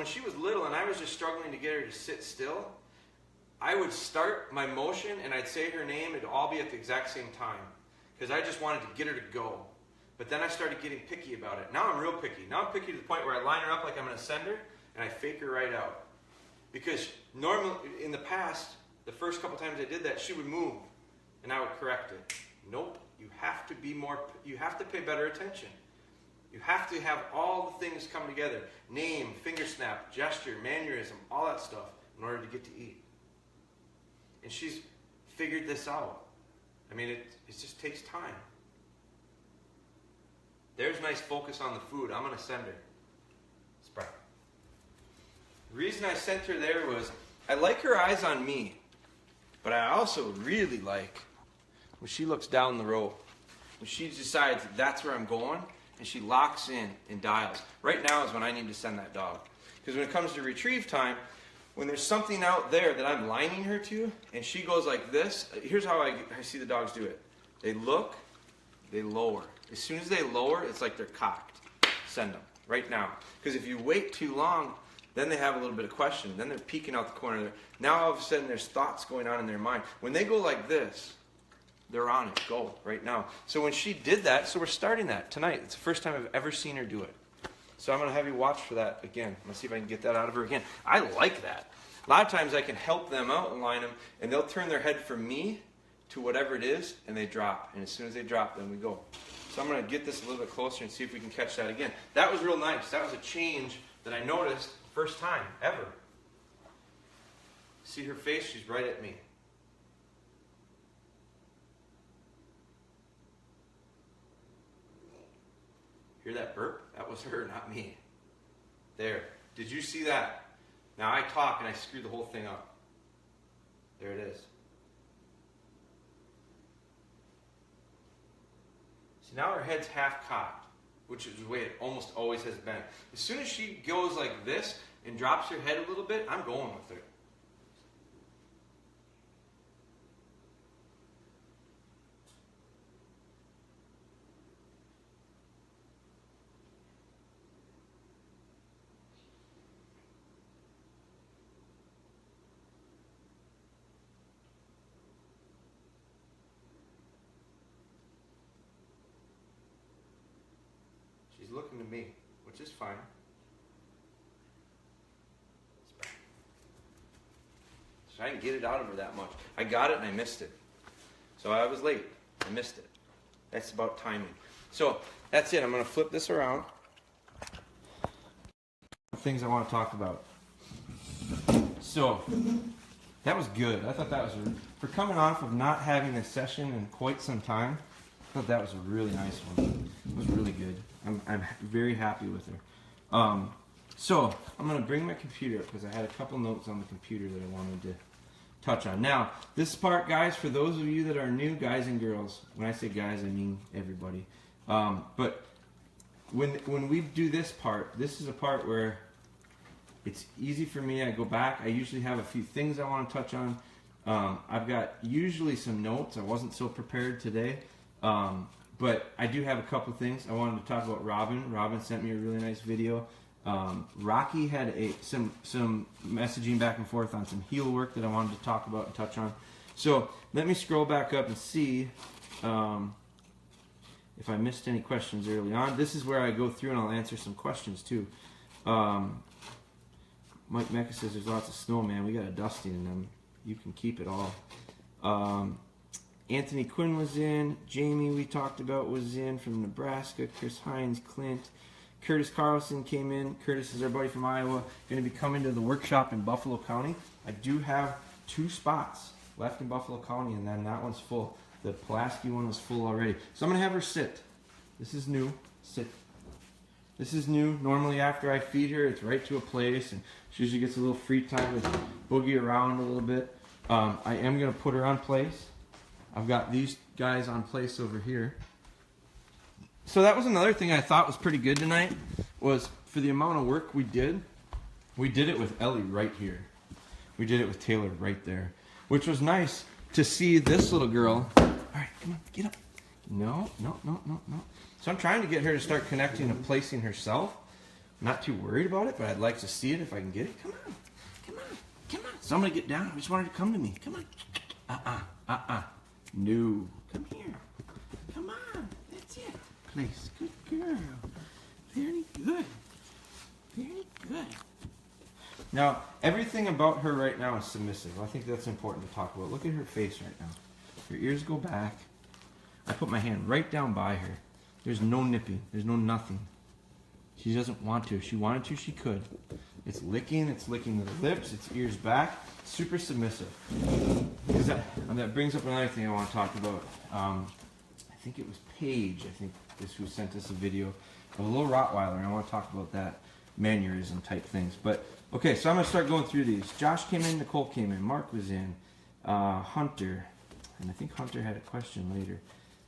she was little and I was just struggling to get her to sit still, I would start my motion and I'd say her name. It'd all be at the exact same time because I just wanted to get her to go. But then I started getting picky about it. Now I'm real picky. Now I'm picky to the point where I line her up like I'm going to send her and I fake her right out. Because normally, in the past, the first couple times I did that, she would move and I would correct it. Nope. You have to pay better attention. You have to have all the things come together. Name, finger snap, gesture, mannerism, all that stuff in order to get to eat. And she's figured this out. I mean, it just takes time. There's nice focus on the food. I'm going to send her. Spry. The reason I sent her there was I like her eyes on me, but I also really like when she looks down the road. When she decides that's where I'm going, and she locks in and dials. Right now is when I need to send that dog. Because when it comes to retrieve time, when there's something out there that I'm lining her to, and she goes like this, here's how I see the dogs do it. They look, they lower. As soon as they lower, it's like they're cocked. Send them, right now. Because if you wait too long, then they have a little bit of question. Then they're peeking out the corner. Now all of a sudden there's thoughts going on in their mind. When they go like this, they're on it. Go right now. So when she did that, so we're starting that tonight. It's the first time I've ever seen her do it. So I'm going to have you watch for that again. I'm going to see if I can get that out of her again. I like that. A lot of times I can help them out and line them, and they'll turn their head from me to whatever it is, and they drop. And as soon as they drop, then we go. So I'm going to get this a little bit closer and see if we can catch that again. That was real nice. That was a change that I noticed first time ever. See her face? She's right at me. Hear that burp? That was her, not me. There. Did you see that? Now I talk and I screw the whole thing up. There it is. So now her head's half cocked, which is the way it almost always has been. As soon as she goes like this and drops her head a little bit, I'm going with her. She's looking to me, which is fine. So I didn't get it out of her that much. I got it and I missed it. So I was late. I missed it. That's about timing. So that's it. I'm going to flip this around. Things I want to talk about. So that was good. I thought that was, for coming off of not having a session in quite some time, I thought that was a really nice one. It was really good. I'm very happy with her. So I'm going to bring my computer up because I had a couple notes on the computer that I wanted to touch on. Now, this part, guys, for those of you that are new, guys and girls, when I say guys, I mean everybody. But when we do this part, this is a part where it's easy for me. I go back. I usually have a few things I want to touch on. I've got usually some notes. I wasn't so prepared today. But I do have a couple things. I wanted to talk about Robin. Robin sent me a really nice video. Rocky had some messaging back and forth on some heel work that I wanted to talk about and touch on. So let me scroll back up and see if I missed any questions early on. This is where I go through and I'll answer some questions too. Mike Mecca says there's lots of snow, man. We got a dusting in them. You can keep it all. Anthony Quinn was in. Jamie, we talked about, was in from Nebraska. Chris Hines, Clint. Curtis Carlson came in. Curtis is our buddy from Iowa. Going to be coming to the workshop in Buffalo County. I do have 2 spots left in Buffalo County, and then that one's full. The Pulaski one was full already. So I'm going to have her sit. This is new. Sit. This is new. Normally after I feed her, it's right to a place, and she usually gets a little free time to boogie around a little bit. I am going to put her on place. I've got these guys on place over here. So that was another thing I thought was pretty good tonight, was for the amount of work we did it with Ellie right here. We did it with Taylor right there, which was nice to see this little girl. All right, come on, get up. No. So I'm trying to get her to start connecting and placing herself. I'm not too worried about it, but I'd like to see it if I can get it. Come on. So I'm going to get down. I just want her to come to me. Come on. No. Come here. Come on. That's it. Place. Good girl. Very good. Now, everything about her right now is submissive. I think that's important to talk about. Look at her face right now. Her ears go back. I put my hand right down by her. There's no nipping. There's no nothing. She doesn't want to. If she wanted to, she could. It's licking the lips, its ears back. Super submissive. That brings up another thing I want to talk about. I think it was Paige, who sent us a video of a little Rottweiler, and I want to talk about that mannerism type things. But, okay, so I'm going to start going through these. Josh came in, Nicole came in, Mark was in, Hunter, and I think Hunter had a question later.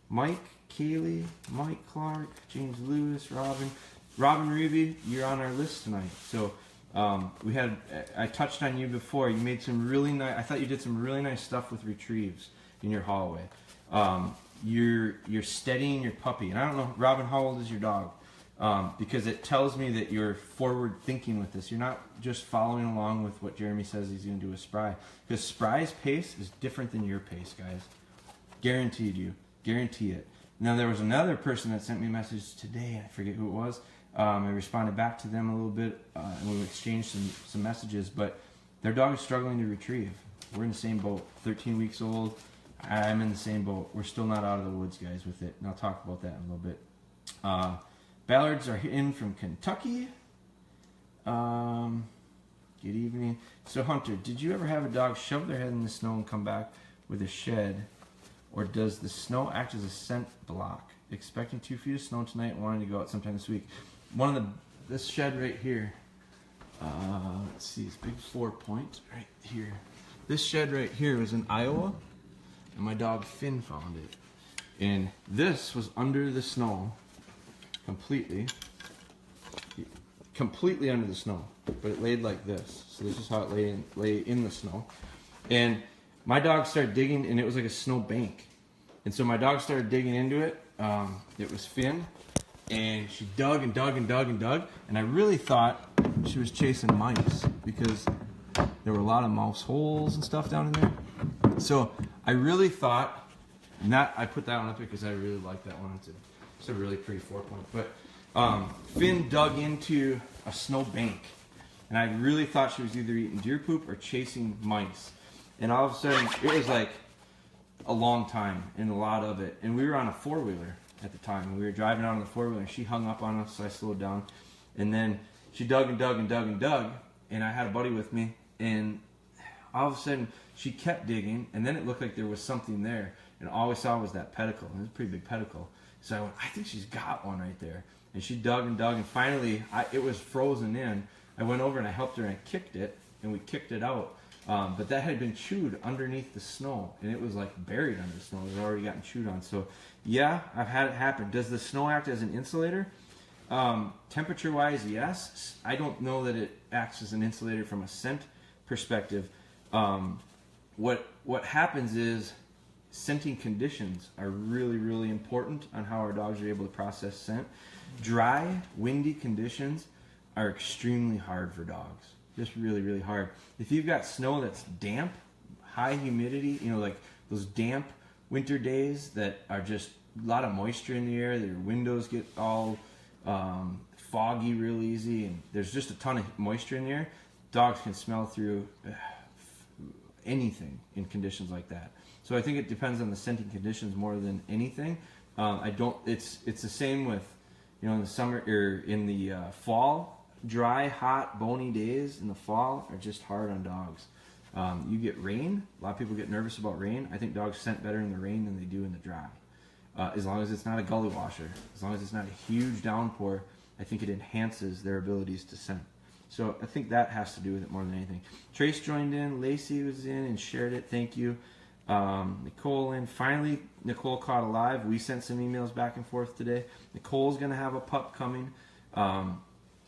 Mike, Kaylee, Mike Clark, James Lewis, Robin Ruby, you're on our list tonight. So I touched on you before. You made some really nice, I thought you did some really nice stuff with retrieves in your hallway. You're steadying your puppy. And I don't know, Robin, how old is your dog? Because it tells me that you're forward thinking with this. You're not just following along with what Jeremy says he's going to do with Spry. Because Spry's pace is different than your pace, guys. Guaranteed you. Guarantee it. Now, there was another person that sent me a message today. I forget who it was. I responded back to them a little bit, and we exchanged some messages. But their dog is struggling to retrieve. We're in the same boat. 13 weeks old. I'm in the same boat. We're still not out of the woods, guys, with it. And I'll talk about that in a little bit. Ballards are in from Kentucky. Good evening. So, Hunter, did you ever have a dog shove their head in the snow and come back with a shed? Or does the snow act as a scent block? Expecting 2 feet of snow tonight and wanting to go out sometime this week. This shed right here. Let's see, it's big 4-point right here. This shed right here was in Iowa, and my dog Finn found it. And this was under the snow, completely under the snow. But it laid like this. So this is how it lay in the snow. And my dog started digging, and it was like a snow bank. And so my dog started digging into it. It was Finn, and she dug and dug and dug and dug. And I really thought she was chasing mice because there were a lot of mouse holes and stuff down in there. So I really thought, I put that one up here because I really like that one. It's a really pretty 4-point. But Finn dug into a snow bank, and I really thought she was either eating deer poop or chasing mice. And all of a sudden, it was like a long time and a lot of it. And we were on a 4-wheeler at the time. And we were driving out on the 4-wheeler, and she hung up on us, so I slowed down. And then she dug and dug and dug and dug. And I had a buddy with me. And all of a sudden, she kept digging. And then it looked like there was something there. And all we saw was that pedicle. It was a pretty big pedicle. So I went, I think she's got one right there. And she dug and dug. And finally, it was frozen in. I went over and I helped her, and I kicked it. And we kicked it out. But that had been chewed underneath the snow, and it was like buried under the snow. It had already gotten chewed on. So, yeah, I've had it happen. Does the snow act as an insulator? Temperature-wise, yes. I don't know that it acts as an insulator from a scent perspective. What happens is scenting conditions are really, really important on how our dogs are able to process scent. Dry, windy conditions are extremely hard for dogs. Just really, really hard. If you've got snow that's damp, high humidity, like those damp winter days that are just a lot of moisture in the air, your windows get all foggy real easy, and there's just a ton of moisture in the air, dogs can smell through anything in conditions like that. So I think it depends on the scenting conditions more than anything. It's the same with, in the summer or in the fall. Dry, hot, bony days in the fall are just hard on dogs. You get rain. A lot of people get nervous about rain. I think dogs scent better in the rain than they do in the dry. As long as it's not a gully washer, as long as it's not a huge downpour, I think it enhances their abilities to scent. So I think that has to do with it more than anything. Trace joined in. Lacey was in and shared it. Thank you. Nicole in. Finally, Nicole caught alive. We sent some emails back and forth today. Nicole's going to have a pup coming.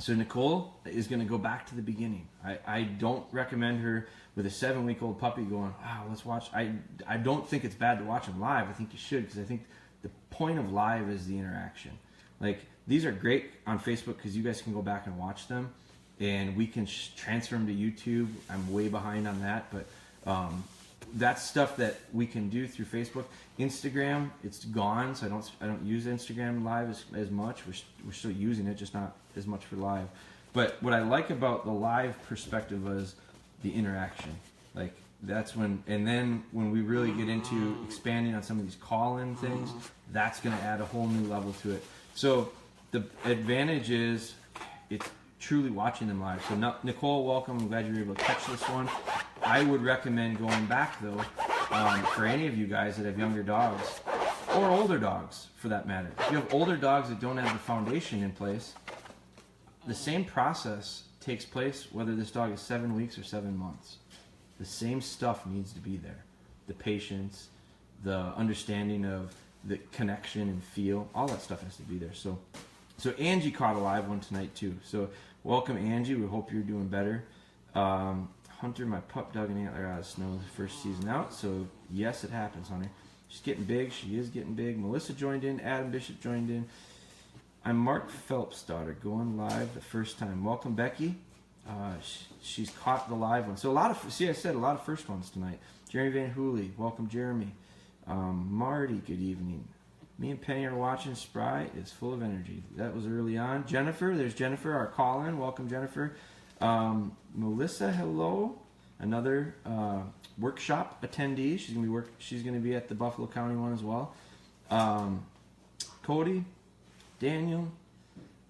So Nicole is going to go back to the beginning. I don't recommend her with a 7-week-old puppy going, wow, let's watch. I don't think it's bad to watch them live. I think you should, because I think the point of live is the interaction. Like, these are great on Facebook because you guys can go back and watch them, and we can transfer them to YouTube. I'm way behind on that, but that's stuff that we can do through Facebook. Instagram, it's gone, so I don't use Instagram live as much. We're still using it, just not as much for live. But what I like about the live perspective is the interaction. Like, that's when, and then when we really get into expanding on some of these call-in things, that's going to add a whole new level to it. So the advantage is it's truly watching them live. So Nicole, welcome. I'm glad you were able to catch this one. I would recommend going back, though, for any of you guys that have younger dogs, or older dogs, for that matter. If you have older dogs that don't have the foundation in place, the same process takes place whether this dog is 7 weeks or 7 months. The same stuff needs to be there. The patience, the understanding of the connection and feel, all that stuff has to be there. So Angie caught a live one tonight, too. So welcome, Angie. We hope you're doing better. Hunter, my pup dug an antler out of snow the first season out. So, yes, it happens, Hunter. She's getting big. She is getting big. Melissa joined in. Adam Bishop joined in. I'm Mark Phelps' daughter, going live the first time. Welcome, Becky. She's caught the live one. So I said a lot of first ones tonight. Jeremy Van Hooley. Welcome, Jeremy. Marty, good evening. Me and Penny are watching. Spry is full of energy. That was early on. Jennifer, there's Jennifer, our call-in. Welcome, Jennifer. Melissa, hello. Another workshop attendee. She's gonna be at the Buffalo County one as well. Cody, Daniel,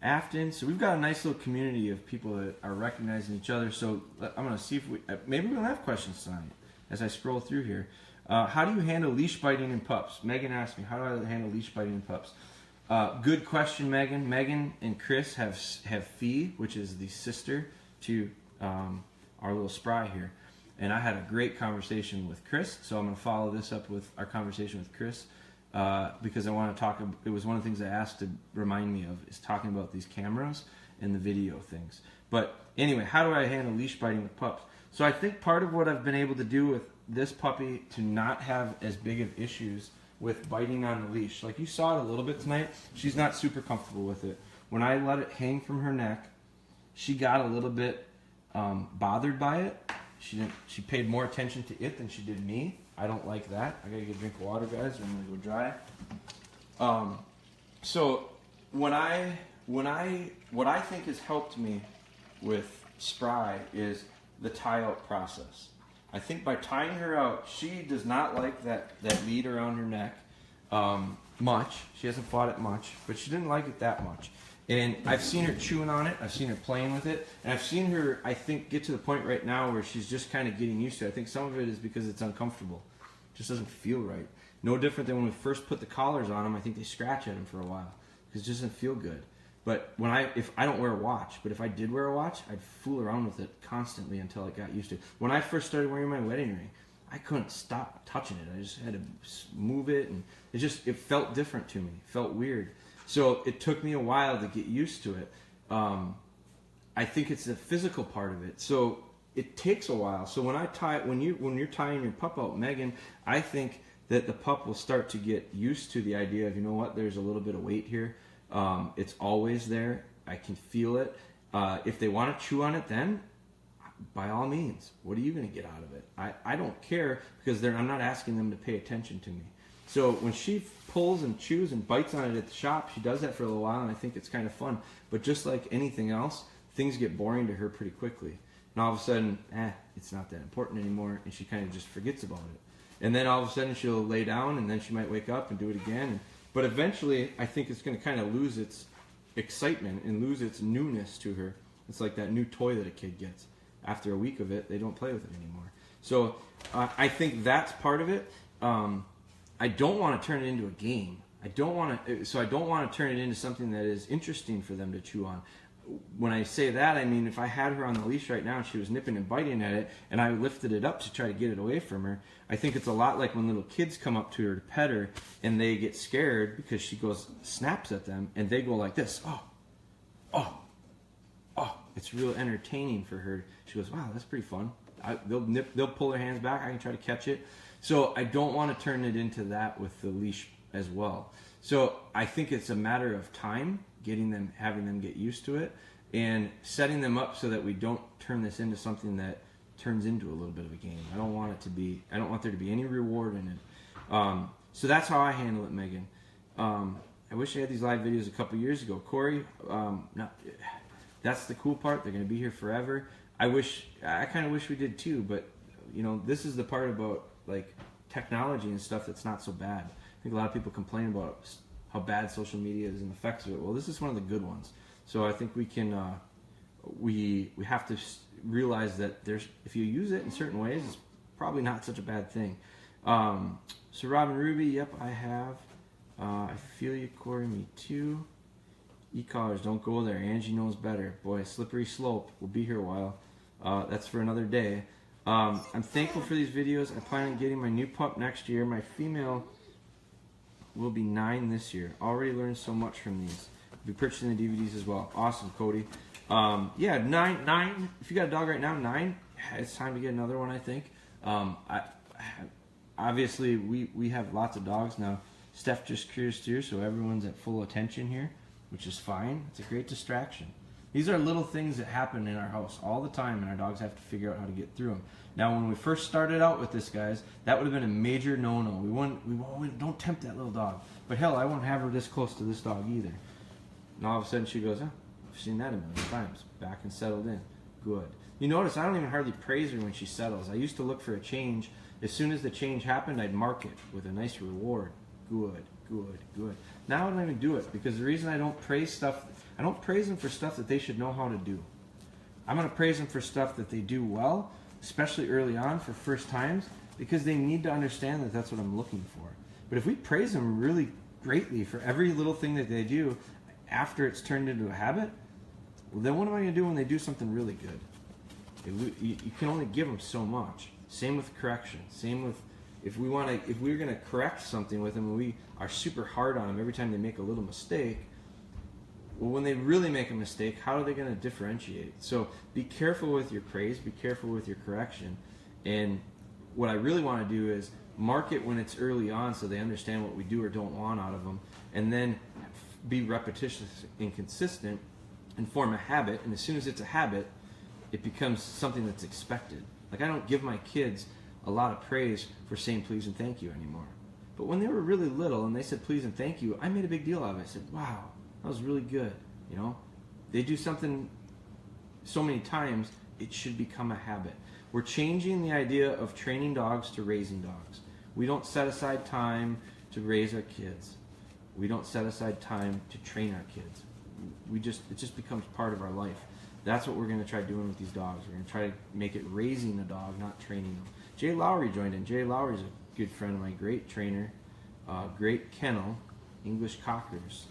Afton. So we've got a nice little community of people that are recognizing each other. So I'm gonna see if maybe we'll have questions tonight as I scroll through here. How do you handle leash biting in pups? Megan asked me, how do I handle leash biting in pups? Good question, Megan. Megan and Chris have Fee, which is the sister to our little Spry here. And I had a great conversation with Chris, so I'm going to follow this up with our conversation with Chris because I want to talk. It was one of the things I asked to remind me of is talking about these cameras and the video things. But anyway, how do I handle leash biting with pups? So I think part of what I've been able to do with this puppy to not have as big of issues with biting on the leash. Like you saw it a little bit tonight, she's not super comfortable with it. When I let it hang from her neck, she got a little bit bothered by it. She paid more attention to it than she did me. I don't like that. I gotta get a drink of water, guys, or I'm gonna go dry. So what I think has helped me with Spry is the tie out process. I think by tying her out, she does not like that lead around her neck much. She hasn't fought it much, but she didn't like it that much. And I've seen her chewing on it. I've seen her playing with it. And I've seen her, I think, get to the point right now where she's just kind of getting used to it. I think some of it is because it's uncomfortable. It just doesn't feel right. No different than when we first put the collars on them. I think they scratch at them for a while because it doesn't feel good. But if I don't wear a watch, but if I did wear a watch, I'd fool around with it constantly until I got used to it. When I first started wearing my wedding ring, I couldn't stop touching it. I just had to move it, and it felt different to me. It felt weird. So it took me a while to get used to it. I think it's the physical part of it. So it takes a while. So when you're tying your pup out, Megan, I think that the pup will start to get used to the idea of, you know what, there's a little bit of weight here. It's always there. I can feel it. If they want to chew on it, then by all means, what are you going to get out of it? I don't care because I'm not asking them to pay attention to me. So when she pulls and chews and bites on it at the shop, she does that for a little while, and I think it's kind of fun. But just like anything else, things get boring to her pretty quickly. And all of a sudden, it's not that important anymore, and she kind of just forgets about it. And then all of a sudden she'll lay down, and then she might wake up and do it again. But eventually, I think it's going to kind of lose its excitement and lose its newness to her. It's like that new toy that a kid gets. After a week of it, they don't play with it anymore. So I think that's part of it. I don't want to turn it into a game. I don't want to turn it into something that is interesting for them to chew on. When I say that, I mean if I had her on the leash right now and she was nipping and biting at it and I lifted it up to try to get it away from her, I think it's a lot like when little kids come up to her to pet her and they get scared because she snaps at them and they go like this. Oh. It's real entertaining for her. She goes, wow, that's pretty fun. They'll pull their hands back. I can try to catch it. So I don't want to turn it into that with the leash as well. So I think it's a matter of time, having them get used to it, and setting them up so that we don't turn this into something that turns into a little bit of a game. I don't want there to be any reward in it. So that's how I handle it, Megan. I wish I had these live videos a couple years ago. Corey, that's the cool part. They're going to be here forever. I kind of wish we did too, but this is the part about like technology and stuff that's not so bad. I think a lot of people complain about how bad social media is and the effects of it. Well, this is one of the good ones. So I think we can we have to realize that if you use it in certain ways, it's probably not such a bad thing. So Robin Ruby, yep, I have. I feel you, Corey. Me too. E-collars, don't go there. Angie knows better. Boy, slippery slope. We'll be here a while. That's for another day. I'm thankful for these videos. I plan on getting my new pup next year. My female will be 9 this year. Already learned so much from these. I'll be purchasing the DVDs as well. Awesome, Cody. Yeah, 9. If you got a dog right now, 9. It's time to get another one, I think. Obviously, we have lots of dogs now. Steph just cruised through, so everyone's at full attention here, which is fine. It's a great distraction. These are little things that happen in our house all the time, and our dogs have to figure out how to get through them. Now, when we first started out with this, guys, that would have been a major no-no. We don't tempt that little dog. But hell, I won't have her this close to this dog either. And all of a sudden she goes, oh, I've seen that a million times. Back and settled in. Good. You notice I don't even hardly praise her when she settles. I used to look for a change. As soon as the change happened, I'd mark it with a nice reward. Good, good, good. Now I don't even do it, because the reason I don't praise stuff, I don't praise them for stuff that they should know how to do. I'm going to praise them for stuff that they do well, especially early on for first times, because they need to understand that that's what I'm looking for. But if we praise them really greatly for every little thing that they do after it's turned into a habit, well, then what am I going to do when they do something really good? You can only give them so much. Same with correction. Same with if we're going to correct something with them and we are super hard on them every time they make a little mistake, well, when they really make a mistake, how are they going to differentiate? So be careful with your praise, be careful with your correction. And what I really want to do is mark it when it's early on so they understand what we do or don't want out of them, and then be repetitious and consistent and form a habit. And as soon as it's a habit, it becomes something that's expected. Like, I don't give my kids a lot of praise for saying please and thank you anymore. But when they were really little and they said please and thank you, I made a big deal out of it. I said, wow, that was really good. You know, they do something so many times, it should become a habit. We're changing the idea of training dogs to raising dogs. We don't set aside time to raise our kids. We don't set aside time to train our kids. It just becomes part of our life. That's what we're going to try doing with these dogs. We're going to try to make it raising a dog, not training them. Jay Lowry joined in. Jay Lowry's a good friend of mine, great trainer, great kennel, English Cockers.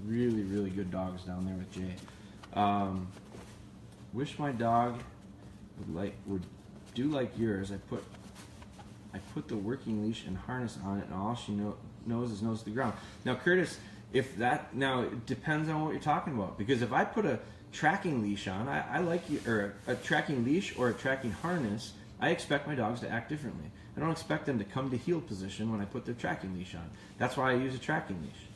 Really, really good dogs down there with Jay. Wish my dog would do like yours. I put the working leash and harness on it, and all she knows is nose to the ground. Now, Curtis, it depends on what you're talking about. Because if I put a tracking leash on, or a tracking leash or a tracking harness, I expect my dogs to act differently. I don't expect them to come to heel position when I put their tracking leash on. That's why I use a tracking leash.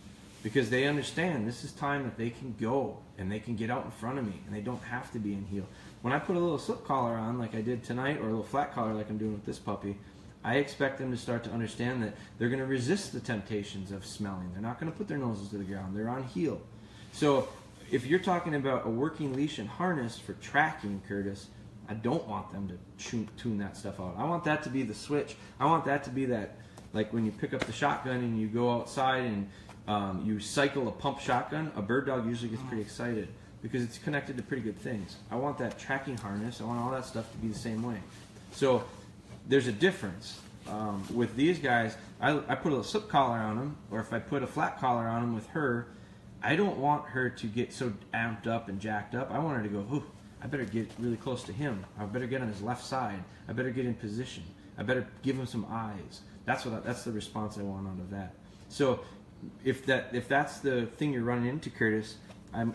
Because they understand this is time that they can go and they can get out in front of me and they don't have to be in heel. When I put a little slip collar on like I did tonight, or a little flat collar like I'm doing with this puppy, I expect them to start to understand that they're going to resist the temptations of smelling. They're not going to put their noses to the ground. They're on heel. So if you're talking about a working leash and harness for tracking, Curtis, I don't want them to tune that stuff out. I want that to be the switch. I want that to be that, like when you pick up the shotgun and you go outside and you cycle a pump shotgun, a bird dog usually gets pretty excited because it's connected to pretty good things. I want that tracking harness. I want all that stuff to be the same way. So there's a difference. With these guys, I put a slip collar on them, or if I put a flat collar on them with her, I don't want her to get so amped up and jacked up. I want her to go, ooh, I better get really close to him. I better get on his left side. I better get in position. I better give him some eyes. That's the response I want out of that. So if that's the thing you're running into, Curtis,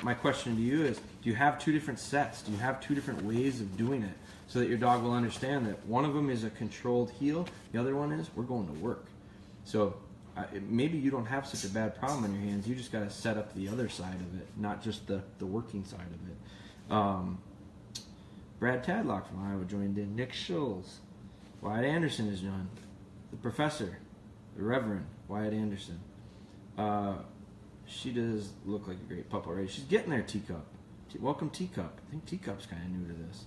my question to you is, do you have two different sets? Do you have two different ways of doing it so that your dog will understand that one of them is a controlled heel, the other one is we're going to work? So maybe you don't have such a bad problem on your hands. You just got to set up the other side of it, not just the working side of it. Brad Tadlock from Iowa joined in. Nick Schulz. Wyatt Anderson has joined. The Professor, the Reverend Wyatt Anderson. She does look like a great pup already. She's getting there, Teacup. Welcome, Teacup. I think Teacup's kind of new to this.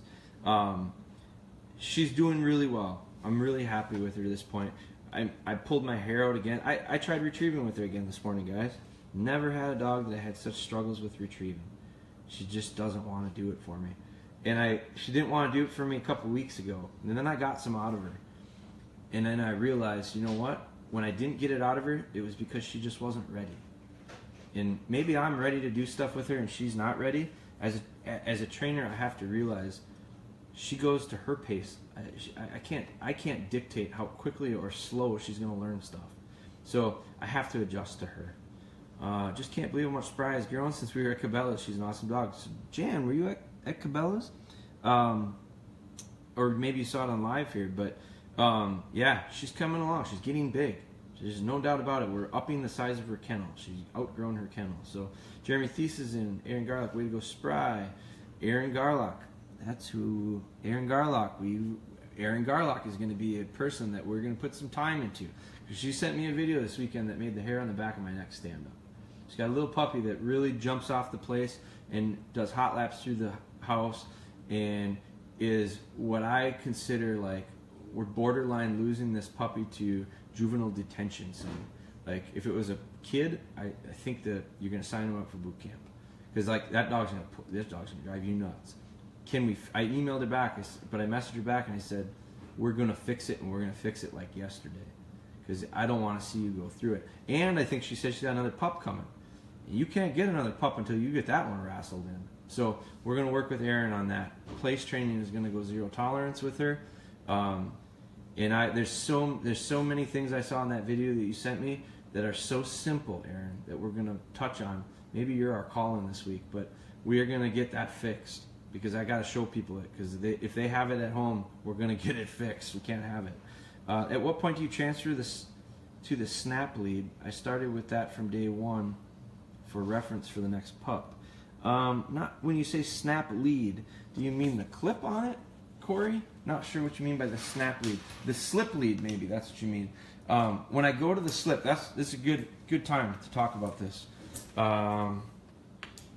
She's doing really well. I'm really happy with her to this point. I pulled my hair out again. I tried retrieving with her again this morning, guys. Never had a dog that I had such struggles with retrieving. She just doesn't want to do it for me. And she didn't want to do it for me a couple weeks ago. And then I got some out of her. And then I realized, you know what? When I didn't get it out of her, it was because she just wasn't ready. And maybe I'm ready to do stuff with her and she's not ready. As a trainer, I have to realize she goes to her pace. I can't dictate how quickly or slow she's going to learn stuff. So I have to adjust to her. Just can't believe how much Spry has grown since we were at Cabela's. She's an awesome dog. So, Jan, were you at Cabela's? Or maybe you saw it on live here, but yeah, she's coming along. She's getting big. There's no doubt about it. We're upping the size of her kennel. She's outgrown her kennel. So Jeremy Thies is in. Aaron Garlock, way to go, Spry. Aaron Garlock, that's who. Aaron Garlock. Aaron Garlock is going to be a person that we're going to put some time into. She sent me a video this weekend that made the hair on the back of my neck stand up. She's got a little puppy that really jumps off the place and does hot laps through the house, and is what I consider like we're borderline losing this puppy to juvenile detention soon. Like if it was a kid, I think that you're gonna sign him up for boot camp, because like this dog's gonna drive you nuts. I emailed her back, but I messaged her back and I said we're gonna fix it, and we're gonna fix it like yesterday, because I don't want to see you go through it. And I think she said she's got another pup coming. You can't get another pup until you get that one wrestled in. So we're gonna work with Erin on that. Place training is gonna go zero tolerance with her. And there's so many things I saw in that video that you sent me that are so simple, Erin, that we're gonna touch on. Maybe you're our call-in this week, but we are gonna get that fixed, because I gotta show people it. Because if they have it at home, we're gonna get it fixed. We can't have it. At what point do you transfer this to the snap lead? I started with that from day one for reference for the next pup. Not when you say snap lead, do you mean the clip on it, Corey? Not sure what you mean by the snap lead. The slip lead, maybe, that's what you mean. When I go to the slip, this is a good time to talk about this. So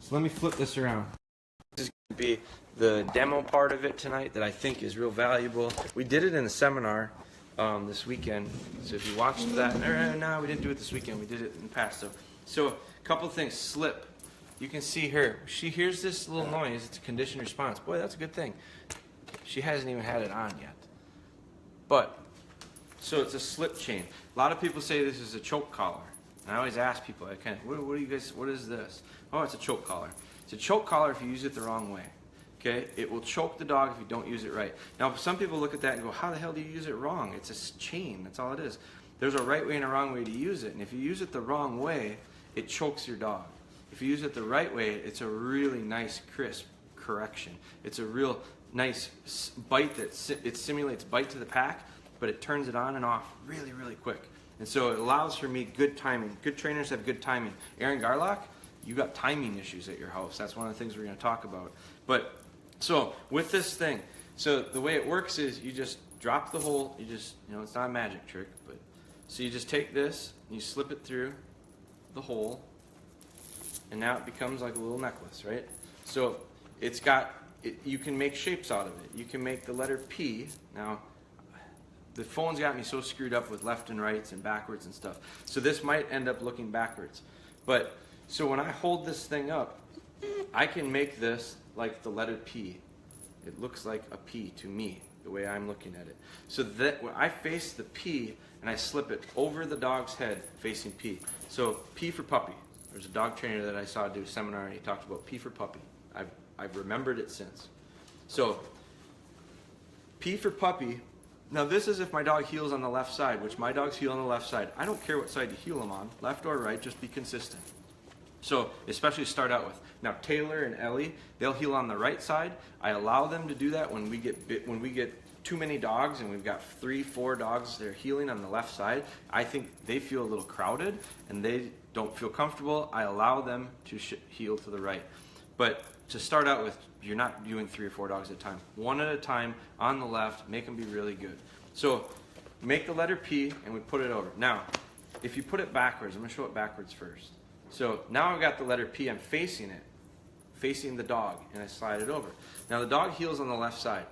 let me flip this around. This is going to be the demo part of it tonight that I think is real valuable. We did it in the seminar this weekend. So if you watched that, no, we didn't do it this weekend. We did it in the past. So a couple of things. Slip. You can see her. She hears this little noise. It's a conditioned response. Boy, that's a good thing. She hasn't even had it on yet. But, so it's a slip chain. A lot of people say this is a choke collar. And I always ask people, what do you guys, what is this? Oh, it's a choke collar. It's a choke collar if you use it the wrong way. Okay? It will choke the dog if you don't use it right. Now, some people look at that and go, how the hell do you use it wrong? It's a chain. That's all it is. There's a right way and a wrong way to use it. And if you use it the wrong way, it chokes your dog. If you use it the right way, it's a really nice, crisp correction. It's a real nice bite it simulates bite to the pack, but it turns it on and off really, really quick. And so it allows for me good timing. Good trainers have good timing. Aaron Garlock, you got timing issues at your house. That's one of the things we're going to talk about. But so with this thing, so the way it works is you just drop the hole. You just, it's not a magic trick, but so you just take this and you slip it through the hole, and now it becomes like a little necklace, right? So it's got, you can make shapes out of it. You can make the letter P. Now, the phone's got me so screwed up with left and rights and backwards and stuff. So this might end up looking backwards. But, so when I hold this thing up, I can make this like the letter P. It looks like a P to me, the way I'm looking at it. So that when I face the P and I slip it over the dog's head facing P. So P for puppy. There's a dog trainer that I saw do a seminar and he talked about P for puppy. I've remembered it since. So P for puppy. Now this is if my dog heels on the left side, which my dogs heel on the left side. I don't care what side you heel them on, left or right, just be consistent. So especially start out with. Now Taylor and Ellie, they'll heel on the right side. I allow them to do that when we get too many dogs and we've got 3-4 dogs they're heeling on the left side. I think they feel a little crowded and they don't feel comfortable. I allow them to heel to the right. But to start out with, you're not doing 3 or 4 dogs at a time. One at a time on the left, make them be really good. So make the letter P and we put it over. Now, if you put it backwards, I'm going to show it backwards first. So now I've got the letter P, I'm facing it, facing the dog, and I slide it over. Now the dog heels on the left side.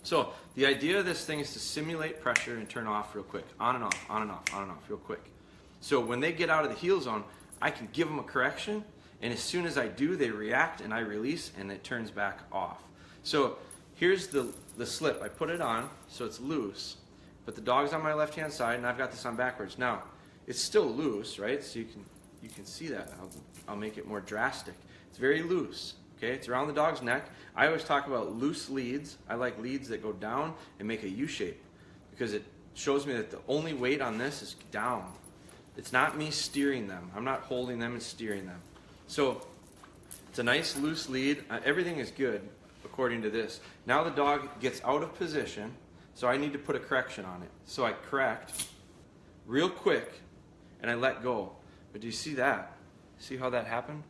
So the idea of this thing is to simulate pressure and turn off real quick. On and off, on and off, on and off, real quick. So when they get out of the heel zone, I can give them a correction, and as soon as I do, they react and I release and it turns back off. So here's the slip. I put it on so it's loose, but the dog's on my left hand side and I've got this on backwards. Now it's still loose, right? So you can see that. I'll make it more drastic. It's very loose. Okay, it's around the dog's neck. I always talk about loose leads. I like leads that go down and make a U shape because it shows me that the only weight on this is down. It's not me steering them. I'm not holding them and steering them. So it's a nice loose lead. Everything is good according to this. Now the dog gets out of position, so I need to put a correction on it. So I correct real quick and I let go. But do you see that? See how that happened?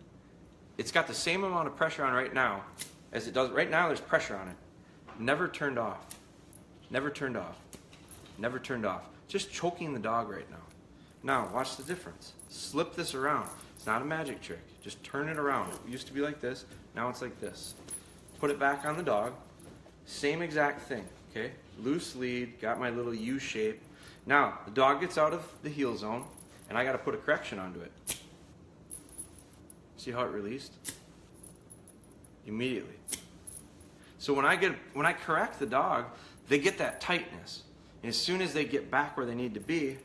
It's got the same amount of pressure on right now as it does right now. There's pressure on it. Never turned off. Never turned off. Never turned off. Just choking the dog right now. Now, watch the difference. Slip this around. It's not a magic trick. Just turn it around. It used to be like this. Now it's like this. Put it back on the dog. Same exact thing, okay? Loose lead, got my little U shape. Now, the dog gets out of the heel zone, and I got to put a correction onto it. See how it released? Immediately. So when I correct the dog, they get that tightness. And as soon as they get back where they need to be,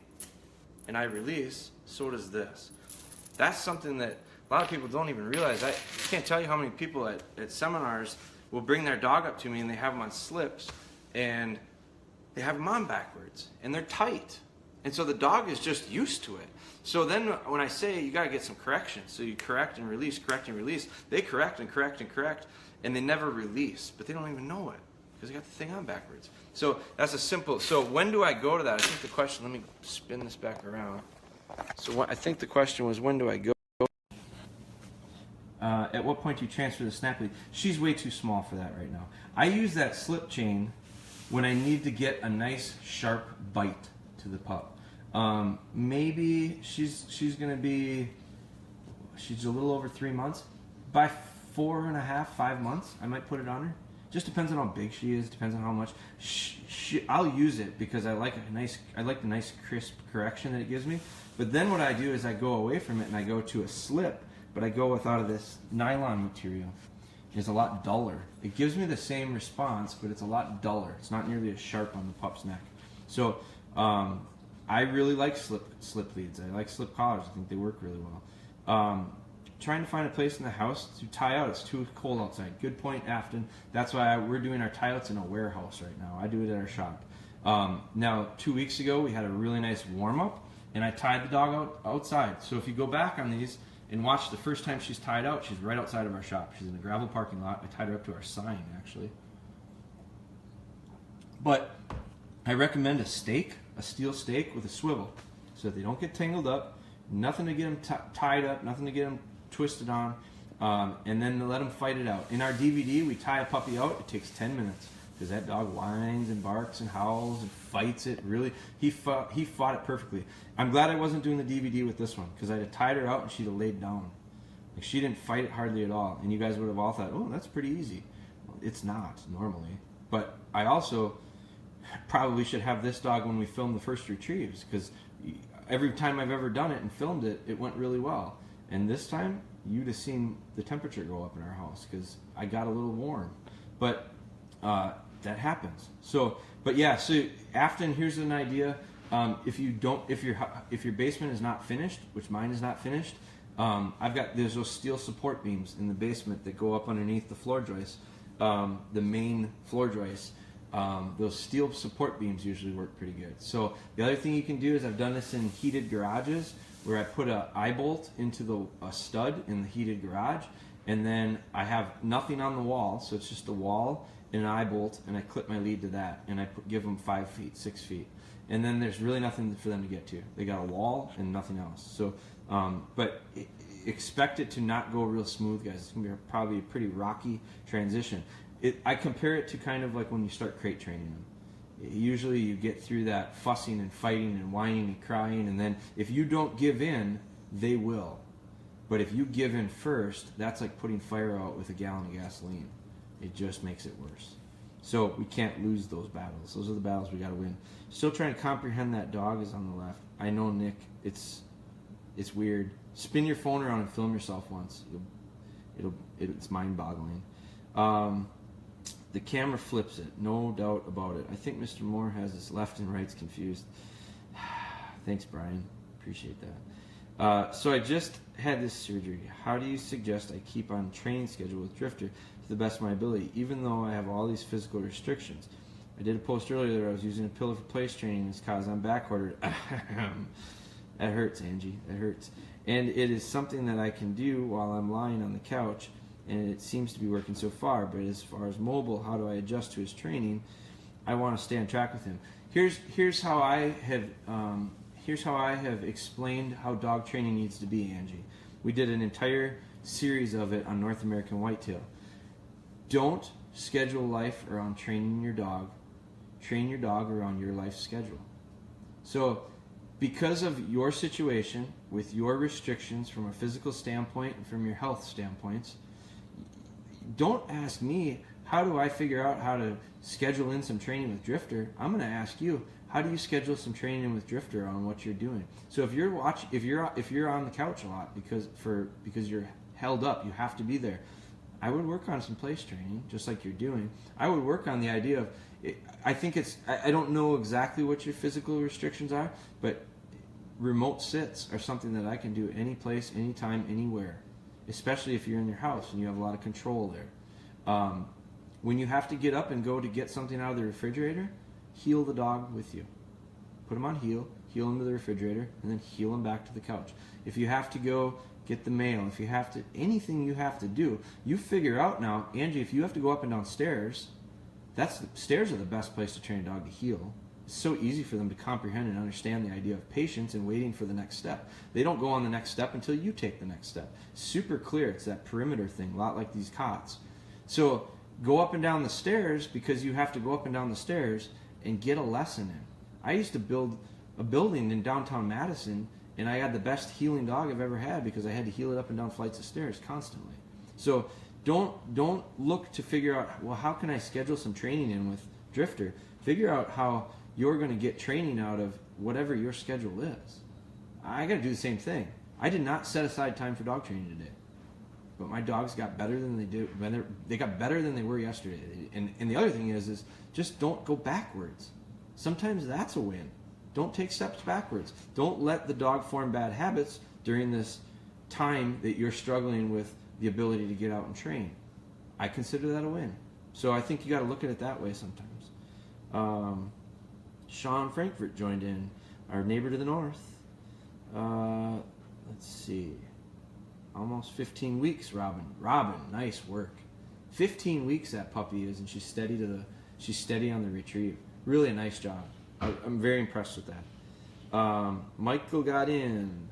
and I release, so does this. That's something that a lot of people don't even realize. I can't tell you how many people at seminars will bring their dog up to me and they have them on slips and they have them on backwards and they're tight. And so the dog is just used to it. So then when I say you got to get some correction, so you correct and release, they correct and correct and correct, and they never release, but they don't even know it because they got the thing on backwards. So that's a simple, so when do I go to that? I think the question, let me spin this back around. So I think the question was, when do I go? At what point do you transfer the snap lead? She's way too small for that right now. I use that slip chain when I need to get a nice sharp bite to the pup. Maybe she's gonna be, she's a little over 3 months. By 4.5, 5 months, I might put it on her. Just depends on how big she is. Depends on how much. I'll use it because I like the nice crisp correction that it gives me. But then what I do is I go away from it and I go to a slip, but I go without this nylon material. It's a lot duller. It gives me the same response, but it's a lot duller. It's not nearly as sharp on the pup's neck. So I really like slip leads. I like slip collars. I think they work really well. Trying to find a place in the house to tie out. It's too cold outside. Good point, Afton. That's why we're doing our tie outs in a warehouse right now. I do it at our shop. Now, 2 weeks ago, we had a really nice warm-up, and I tied the dog outside. So if you go back on these and watch the first time she's tied out, she's right outside of our shop. She's in a gravel parking lot. I tied her up to our sign, actually. But I recommend a stake, a steel stake with a swivel, so that they don't get tangled up. Nothing to get them tied up, nothing to get them twisted on, and then let them fight it out. In our DVD, we tie a puppy out. It takes 10 minutes because that dog whines and barks and howls and fights it. Really, he fought it perfectly. I'm glad I wasn't doing the DVD with this one because I'd have tied her out and she'd have laid down. Like, she didn't fight it hardly at all, and you guys would have all thought, oh, that's pretty easy. Well, it's not normally. But I also probably should have this dog when we film the first retrieves, because every time I've ever done it and filmed it, it went really well. And this time, you'd have seen the temperature go up in our house because I got a little warm. But that happens. So, but yeah. So, Afton, here's an idea. If your basement is not finished, which mine is not finished, there's those steel support beams in the basement that go up underneath the floor joists, the main floor joists. Those steel support beams usually work pretty good. So the other thing you can do is, I've done this in heated garages where I put a eye bolt into a stud in the heated garage, and then I have nothing on the wall, so it's just a wall and an eye bolt, and I clip my lead to that, and I give them 5 feet, 6 feet, and then there's really nothing for them to get to. They got a wall and nothing else. So, but expect it to not go real smooth, guys. It's gonna be probably a pretty rocky transition. I compare it to kind of like when you start crate training them. Usually you get through that fussing and fighting and whining and crying, and then if you don't give in, they will. But if you give in first, that's like putting fire out with a gallon of gasoline. It just makes it worse. So we can't lose those battles. Those are the battles we got to win. Still trying to comprehend that dog is on the left. I know, Nick, it's weird. Spin your phone around and film yourself once. It's mind-boggling. The camera flips it, no doubt about it. I think Mr. Moore has his left and rights confused. Thanks, Brian. Appreciate that. So I just had this surgery. How do you suggest I keep on training schedule with Drifter to the best of my ability, even though I have all these physical restrictions? I did a post earlier that I was using a pillow for place training as cause I'm backordered. That hurts, Angie. That hurts. And it is something that I can do while I'm lying on the couch, and it seems to be working so far. But as far as mobile, how do I adjust to his training? I want to stay on track with him. Here's how I have here's how I have explained how dog training needs to be, Angie. We did an entire series of it on North American Whitetail. Don't schedule life around training your dog. Train your dog around your life schedule. So because of your situation, with your restrictions from a physical standpoint and from your health standpoints, don't ask me, how do I figure out how to schedule in some training with Drifter? I'm going to ask you, how do you schedule some training with Drifter on what you're doing? So if you're on the couch a lot because you're held up, you have to be there, I would work on some place training, just like you're doing. I would work on the idea of, I don't know exactly what your physical restrictions are, but remote sits are something that I can do any place, anytime, anywhere, especially if you're in your house and you have a lot of control there. When you have to get up and go to get something out of the refrigerator, heel the dog with you. Put him on heel him to the refrigerator, and then heel him back to the couch. If you have to go get the mail, if you have to, anything you have to do, you figure out now, Angie, if you have to go up and down stairs, stairs are the best place to train a dog to heel. It's so easy for them to comprehend and understand the idea of patience and waiting for the next step. They don't go on the next step until you take the next step. Super clear. It's that perimeter thing, a lot like these cots. So go up and down the stairs because you have to go up and down the stairs and get a lesson in. I used to build a building in downtown Madison, and I had the best heeling dog I've ever had because I had to heel it up and down flights of stairs constantly. So don't look to figure out, well, how can I schedule some training in with Drifter? Figure out how you're going to get training out of whatever your schedule is. I got to do the same thing. I did not set aside time for dog training today, but my dogs got better than they do. They got better than they were yesterday. And the other thing is just don't go backwards. Sometimes that's a win. Don't take steps backwards. Don't let the dog form bad habits during this time that you're struggling with the ability to get out and train. I consider that a win. So I think you got to look at it that way sometimes. Sean Frankfurt joined in, our neighbor to the north. Let's see. Almost 15 weeks, Robin. Robin, nice work. 15 weeks that puppy is, and she's steady on the retrieve. Really a nice job. I'm very impressed with that. Michael got in.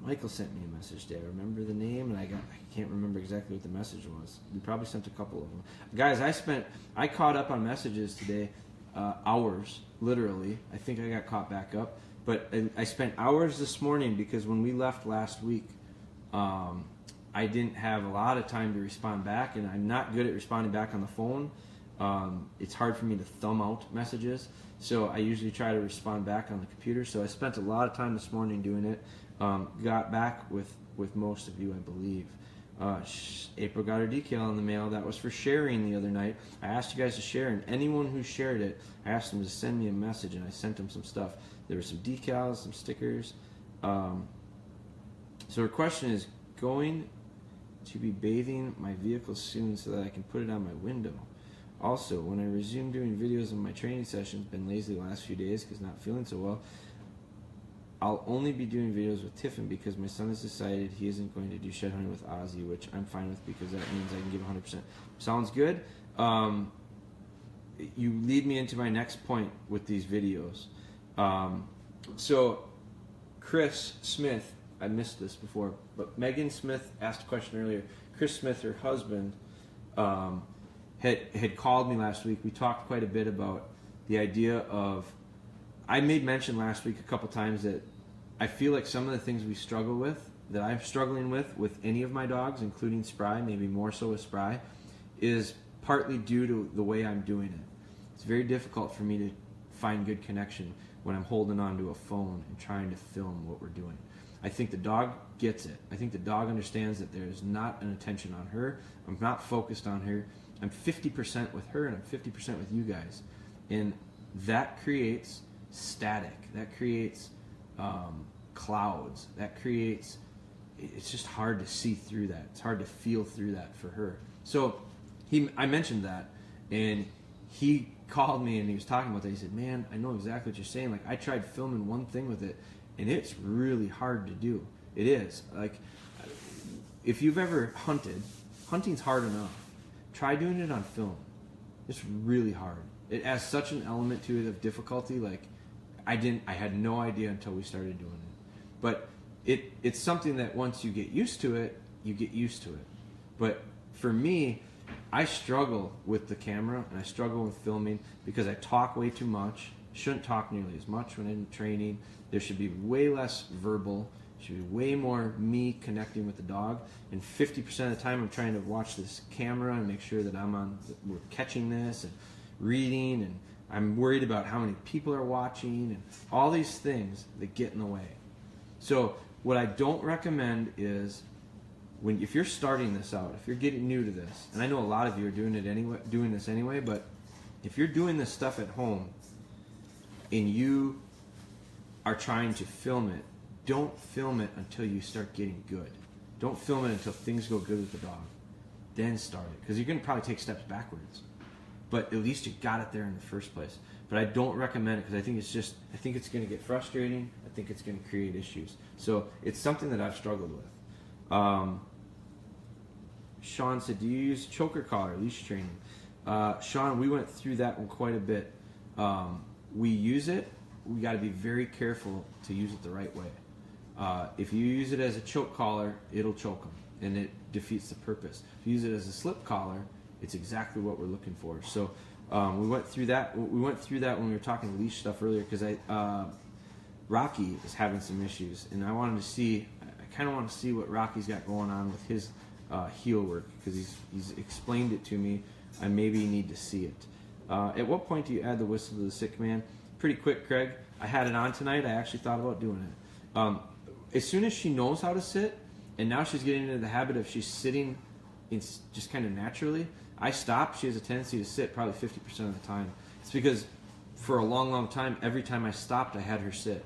Michael sent me a message there. Remember the name? And I can't remember exactly what the message was. We probably sent a couple of them. Guys, I caught up on messages today, hours, literally. I think I got caught back up. But I spent hours this morning because when we left last week, I didn't have a lot of time to respond back, and I'm not good at responding back on the phone. It's hard for me to thumb out messages, so I usually try to respond back on the computer. So I spent a lot of time this morning doing it. Got back with most of you, I believe. April got her decal in the mail. That was for sharing the other night. I asked you guys to share, and anyone who shared it, I asked them to send me a message, and I sent them some stuff. There were some decals, some stickers. So her question is, going to be bathing my vehicle soon so that I can put it on my window. Also, when I resume doing videos of my training sessions, been lazy the last few days because not feeling so well, I'll only be doing videos with Tiffin because my son has decided he isn't going to do shed hunting with Ozzy, which I'm fine with because that means I can give 100%. Sounds good. You lead me into my next point with these videos. So Chris Smith, I missed this before, but Megan Smith asked a question earlier. Chris Smith, her husband, had called me last week. We talked quite a bit about the idea of, I made mention last week a couple times that I feel like some of the things we struggle with, that I'm struggling with any of my dogs, including Spry, maybe more so with Spry, is partly due to the way I'm doing it. It's very difficult for me to find good connection when I'm holding onto a phone and trying to film what we're doing. I think the dog gets it. I think the dog understands that there is not an attention on her. I'm not focused on her. I'm 50% with her and I'm 50% with you guys. And that creates static. That creates clouds. That creates, it's just hard to see through that. It's hard to feel through that for her. So I mentioned that, and he called me and he was talking about that. He said, man, I know exactly what you're saying. Like, I tried filming one thing with it, and it's really hard to do. It is. Like, if you've ever hunted, hunting's hard enough. Try doing it on film. It's really hard. It adds such an element to it of difficulty. Like, I had no idea until we started doing it. But it's something that once you get used to it, you get used to it. But for me, I struggle with the camera and I struggle with filming because I talk way too much. Shouldn't talk nearly as much when in training. There should be way less verbal. Should be way more me connecting with the dog. And 50% of the time I'm trying to watch this camera and make sure that we're catching this and reading, and I'm worried about how many people are watching and all these things that get in the way. So what I don't recommend is if you're starting this out, if you're getting new to this, and I know a lot of you are doing this anyway, but if you're doing this stuff at home and you are trying to film it, don't film it until you start getting good. Don't film it until things go good with the dog. Then start it, because you're going to probably take steps backwards. But at least you got it there in the first place. But I don't recommend it because I think it's going to get frustrating. I think it's going to create issues. So it's something that I've struggled with. Sean said, do you use choker collar, leash training? Sean, we went through that one quite a bit. We use it. We got to be very careful to use it the right way. If you use it as a choke collar, it'll choke them, and it defeats the purpose. If you use it as a slip collar, it's exactly what we're looking for. So we went through that. We went through that when we were talking leash stuff earlier, because Rocky is having some issues, and I kind of want to see what Rocky's got going on with his heel work, because he's explained it to me. I maybe need to see it. At what point do you add the whistle to the sit command? Pretty quick, Craig. I had it on tonight. I actually thought about doing it. As soon as she knows how to sit, and now she's getting into the habit of she's sitting just kind of naturally, I stop. She has a tendency to sit probably 50% of the time. It's because for a long, long time, every time I stopped, I had her sit.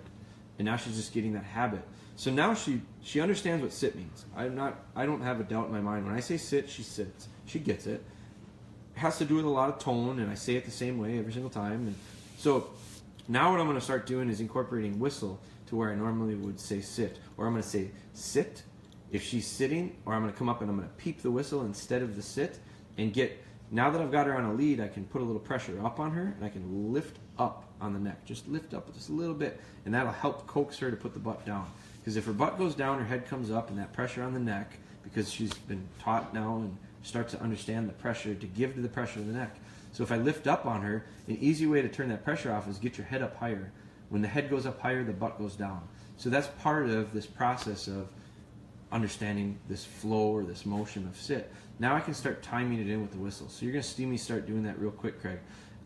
And now she's just getting that habit. So now she understands what sit means. I don't have a doubt in my mind. When I say sit, she sits. She gets it. It has to do with a lot of tone, and I say it the same way every single time. And so now what I'm going to start doing is incorporating whistle to where I normally would say sit. Or I'm going to say sit if she's sitting, or I'm going to come up and I'm going to peep the whistle instead of the sit, and now that I've got her on a lead, I can put a little pressure up on her, and I can lift up on the neck. Just lift up just a little bit, and that'll help coax her to put the butt down. Because if her butt goes down, her head comes up, and that pressure on the neck, because she's been taught now and starts to understand the pressure to give to the pressure of the neck. So if I lift up on her, an easy way to turn that pressure off is get your head up higher. When the head goes up higher, the butt goes down. So that's part of this process of understanding this flow or this motion of sit. Now I can start timing it in with the whistle. So you're going to see me start doing that real quick, Craig.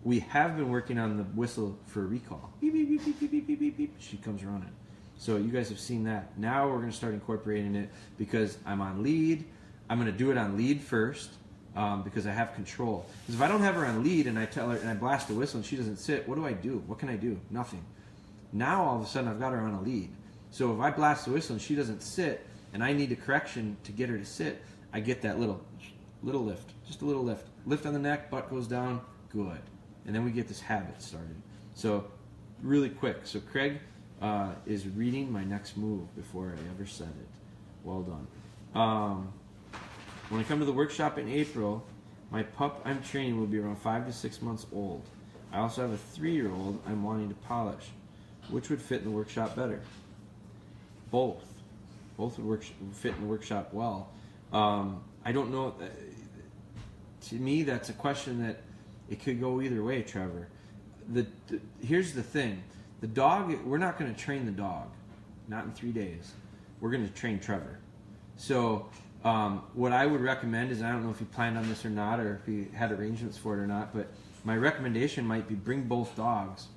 We have been working on the whistle for recall. Beep, beep, beep, beep, beep, beep, beep, beep, beep. She comes running. So you guys have seen that. Now we're going to start incorporating it because I'm on lead. I'm going to do it on lead first because I have control. Because if I don't have her on lead and I tell her and I blast the whistle and she doesn't sit, what do I do? What can I do? Nothing. Now all of a sudden I've got her on a lead. So if I blast the whistle and she doesn't sit and I need a correction to get her to sit, I get that little lift, just a little lift. Lift on the neck, butt goes down, good. And then we get this habit started. So really quick. So Craig is reading my next move before I ever said it. Well done. When I come to the workshop in April, my pup I'm training will be around 5 to 6 months old. I also have a 3-year-old I'm wanting to polish. Which would fit in the workshop better? Both. Both would fit in the workshop well. I don't know. To me, that's a question that it could go either way, Trevor. Here's the thing. The dog, we're not going to train the dog. Not in 3 days. We're going to train Trevor. So what I would recommend is, I don't know if you planned on this or not, or if you had arrangements for it or not, but my recommendation might be bring both dogs.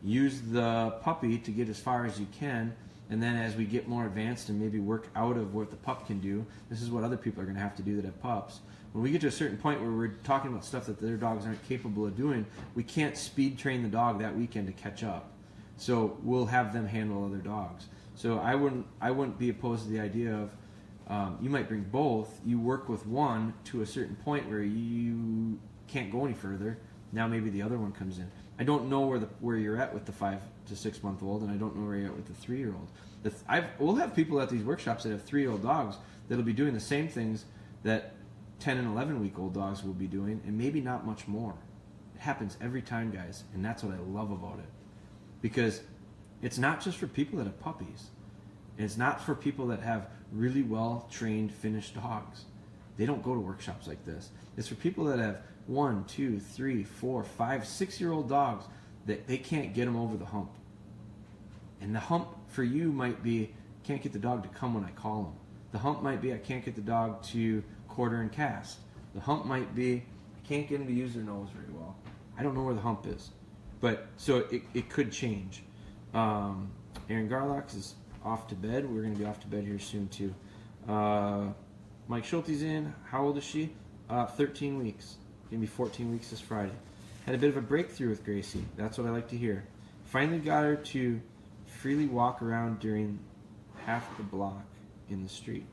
Use the puppy to get as far as you can, and then as we get more advanced and maybe work out of what the pup can do, this is what other people are going to have to do that have pups. When we get to a certain point where we're talking about stuff that their dogs aren't capable of doing, we can't speed train the dog that weekend to catch up. So we'll have them handle other dogs. So I wouldn't be opposed to the idea of you might bring both. You work with one to a certain point where you can't go any further. Now maybe the other one comes in. I don't know where you're at with the 5 to 6 month old, and I don't know where you're at with the 3-year-old. We'll have people at these workshops that have 3-year-old dogs that'll be doing the same things that 10 and 11-week-old dogs will be doing, and maybe not much more. It happens every time, guys, and that's what I love about it. Because It's not just for people that have puppies. It's not for people that have really well-trained, finished dogs. They don't go to workshops like this. It's for people that have 1, 2, 3, 4, 5, 6-year-old dogs that they can't get them over the hump. And the hump for you might be, can't get the dog to come when I call him. The hump might be, I can't get the dog to quarter and cast. The hump might be, I can't get him to use their nose very well. I don't know where the hump is. But, so it could change. Aaron Garlox is off to bed. We're going to be off to bed here soon, too. Mike Schulte's in. How old is she? 13 weeks. Going to be 14 weeks this Friday. Had a bit of a breakthrough with Gracie. That's what I like to hear. Finally got her to freely walk around during half the block in the street.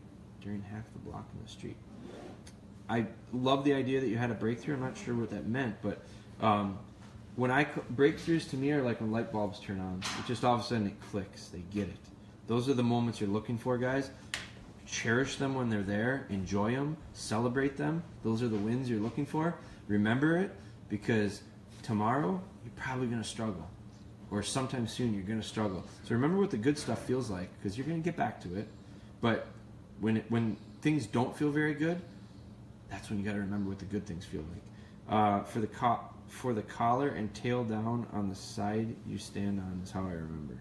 I love the idea that you had a breakthrough. I'm not sure what that meant, but when breakthroughs to me are like when light bulbs turn on. It just all of a sudden it clicks. They get it. Those are the moments you're looking for, guys. Cherish them when they're there. Enjoy them. Celebrate them. Those are the wins you're looking for. Remember it, because tomorrow you're probably going to struggle. Or sometime soon you're going to struggle. So remember what the good stuff feels like, because you're going to get back to it. But when things don't feel very good, that's when you got to remember what the good things feel like. For the collar and tail down on the side you stand on is how I remember.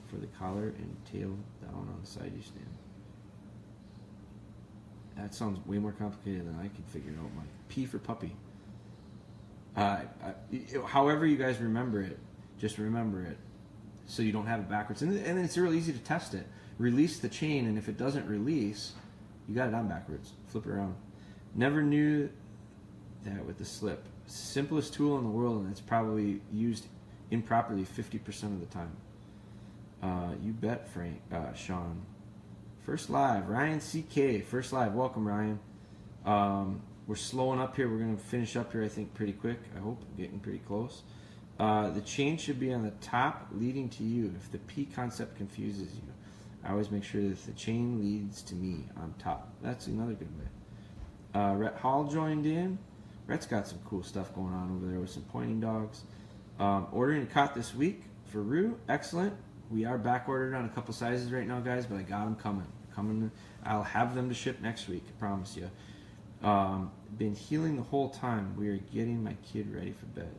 For the collar and tail down on the side you stand. That sounds way more complicated than I can figure out, Mike. P for puppy. However you guys remember it, just remember it so you don't have it backwards. And then it's real easy to test it. Release the chain, and if it doesn't release, you got it on backwards. Flip it around. Never knew that with the slip. Simplest tool in the world, and it's probably used improperly 50% of the time. You bet, Frank. Sean. First live. Ryan CK. First live. Welcome, Ryan. We're slowing up here. We're going to finish up here, I think, pretty quick. I hope. Getting pretty close. The chain should be on the top leading to you. If the P concept confuses you, I always make sure that the chain leads to me on top. That's another good way. Rhett Hall joined in. Rhett's got some cool stuff going on over there with some pointing dogs. Ordering a cot this week for Rue. Excellent. We are back ordered on a couple sizes right now, guys, but I got them coming. I'll have them to ship next week, I promise you. Been healing the whole time. We are getting my kid ready for bed.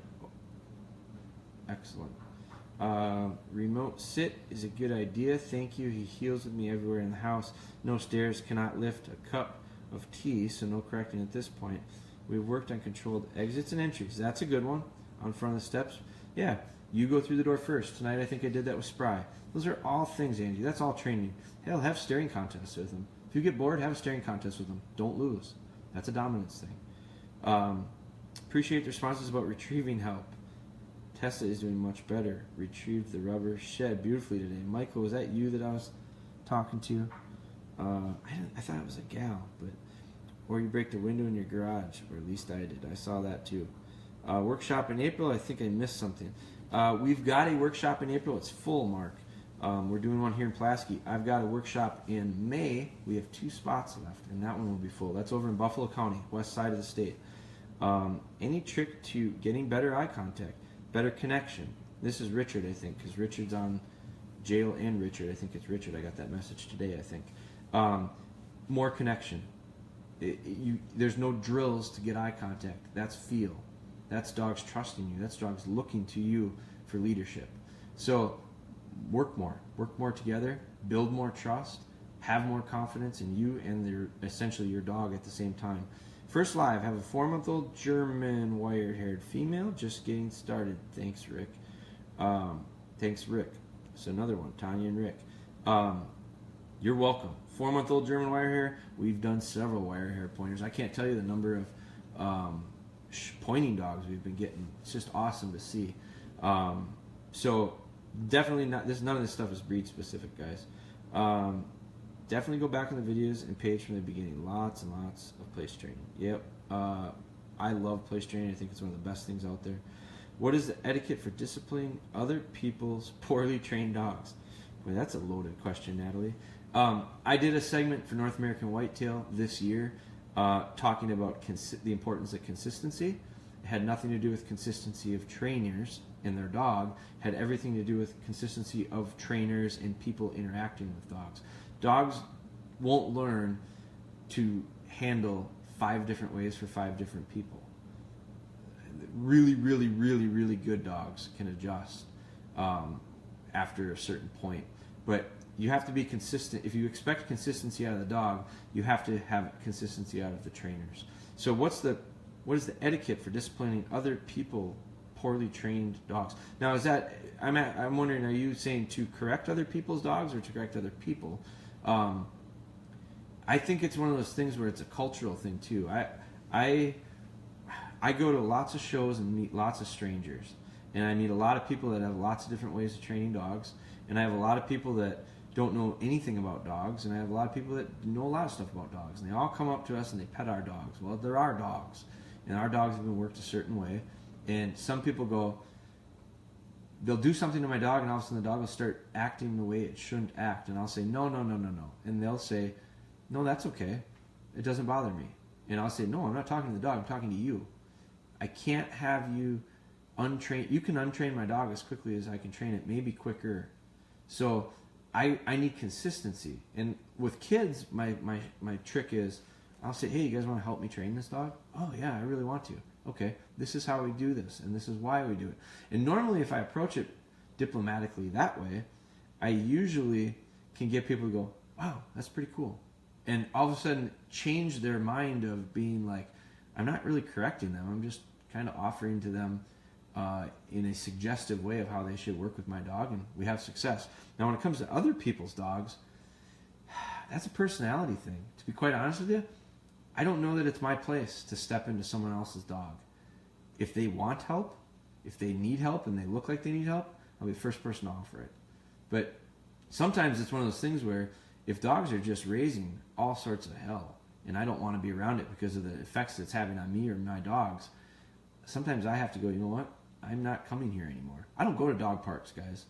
Excellent. Remote sit is a good idea. Thank you. He heals with me everywhere in the house. No stairs. Cannot lift a cup of tea, so no correcting at this point. We've worked on controlled exits and entries. That's a good one. On front of the steps. Yeah, you go through the door first. Tonight I think I did that with Spry. Those are all things, Angie. That's all training. Hell, have staring contests with them. If you get bored, have a staring contest with them. Don't lose. That's a dominance thing. Appreciate the responses about retrieving help. Tessa is doing much better. Retrieved the rubber shed beautifully today. Michael, was that you that I was talking to? I thought it was a gal, but or you break the window in your garage, or at least I did. I saw that too. Workshop in April. I think I missed something. We've got a workshop in April. It's full, Mark. We're doing one here in Pulaski. I've got a workshop in May. We have 2 spots left, and that one will be full. That's over in Buffalo County, west side of the state. Any trick to getting better eye contact, better connection? This is Richard, I think, because Richard's on Jail and Richard. I think it's Richard. I got that message today, I think. More connection. There's no drills to get eye contact. That's feel. That's dogs trusting you. That's dogs looking to you for leadership. So work more together, build more trust, have more confidence in you and essentially your dog at the same time. First live, have a 4-month-old German wire-haired female, just getting started. Thanks, Rick. Thanks, Rick. So another one, Tanya and Rick. You're welcome. 4-month-old German wire hair. We've done several wire hair pointers. I can't tell you the number of pointing dogs we've been getting. It's just awesome to see. So definitely not. None of this stuff is breed specific, guys. Definitely go back on the videos and page from the beginning. Lots and lots of place training. Yep. I love place training. I think it's one of the best things out there. What is the etiquette for disciplining other people's poorly trained dogs? Boy, that's a loaded question, Natalie. I did a segment for North American Whitetail this year talking about the importance of consistency. It had nothing to do with consistency of trainers and their dog had everything to do with consistency of trainers and people interacting with dogs. Dogs won't learn to handle 5 different ways for 5 different people. Really, really, really, really good dogs can adjust after a certain point. But you have to be consistent. If you expect consistency out of the dog, you have to have consistency out of the trainers. So what is the etiquette for disciplining other people poorly trained dogs? Now I'm wondering, are you saying to correct other people's dogs or to correct other people? I think it's one of those things where it's a cultural thing too. I go to lots of shows and meet lots of strangers, and I meet a lot of people that have lots of different ways of training dogs, and I have a lot of people that don't know anything about dogs, and I have a lot of people that know a lot of stuff about dogs, and they all come up to us and they pet our dogs. Well, they're our dogs, and our dogs have been worked a certain way, and some people go, they'll do something to my dog, and all of a sudden the dog will start acting the way it shouldn't act, and I'll say, no, and they'll say, no, that's okay, it doesn't bother me, and I'll say, no, I'm not talking to the dog, I'm talking to you. I can't have you untrain. You can untrain my dog as quickly as I can train it, maybe quicker. So I need consistency. And with kids, my trick is, I'll say, hey, you guys want to help me train this dog? Oh yeah, I really want to. Okay, this is how we do this, and this is why we do it. And normally, if I approach it diplomatically that way, I usually can get people to go, wow, that's pretty cool, and all of a sudden change their mind of being like, I'm not really correcting them. I'm just kind of offering to them in a suggestive way of how they should work with my dog, and we have success. Now, when it comes to other people's dogs, that's a personality thing. To be quite honest with you, I don't know that it's my place to step into someone else's dog. If they want help, if they need help and they look like they need help, I'll be the first person to offer it. But sometimes it's one of those things where if dogs are just raising all sorts of hell, and I don't want to be around it because of the effects it's having on me or my dogs, sometimes I have to go, you know what? I'm not coming here anymore. I don't go to dog parks, guys.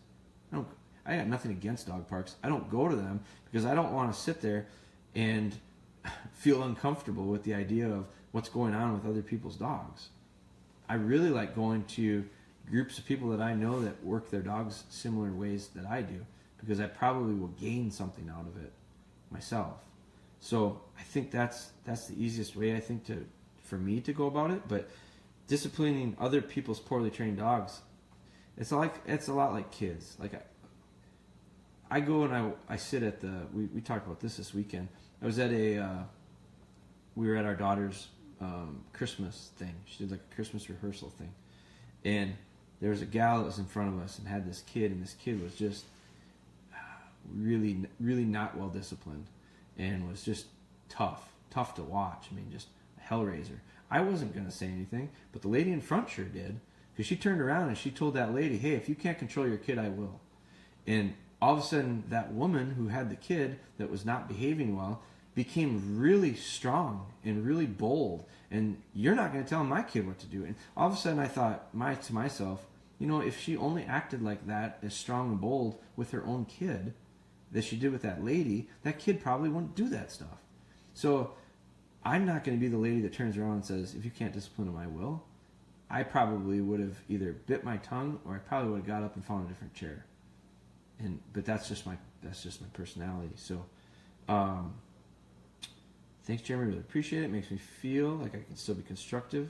I got nothing against dog parks. I don't go to them because I don't want to sit there and feel uncomfortable with the idea of what's going on with other people's dogs. I really like going to groups of people that I know that work their dogs similar ways that I do, because I probably will gain something out of it myself. So I think that's the easiest way, I think, for me to go about it. But disciplining other people's poorly trained dogs, it's a lot like kids. Like I go and I sit at we talked about this weekend. I was at we were at our daughter's Christmas thing. She did like a Christmas rehearsal thing, and there was a gal that was in front of us and had this kid, and this kid was just really, really not well disciplined, and was just tough to watch. I mean, just a hellraiser. I wasn't going to say anything, but the lady in front sure did, because she turned around and she told that lady, hey, if you can't control your kid, I will. And all of a sudden, that woman who had the kid that was not behaving well became really strong and really bold, and you're not going to tell my kid what to do. And all of a sudden I thought to myself, you know, if she only acted like that, as strong and bold with her own kid that she did with that lady, that kid probably wouldn't do that stuff. So I'm not going to be the lady that turns around and says, if you can't discipline him, I will. I probably would have either bit my tongue, or I probably would have got up and found a different chair. But that's just my personality. So thanks, Jeremy. Really appreciate it. It makes me feel like I can still be constructive.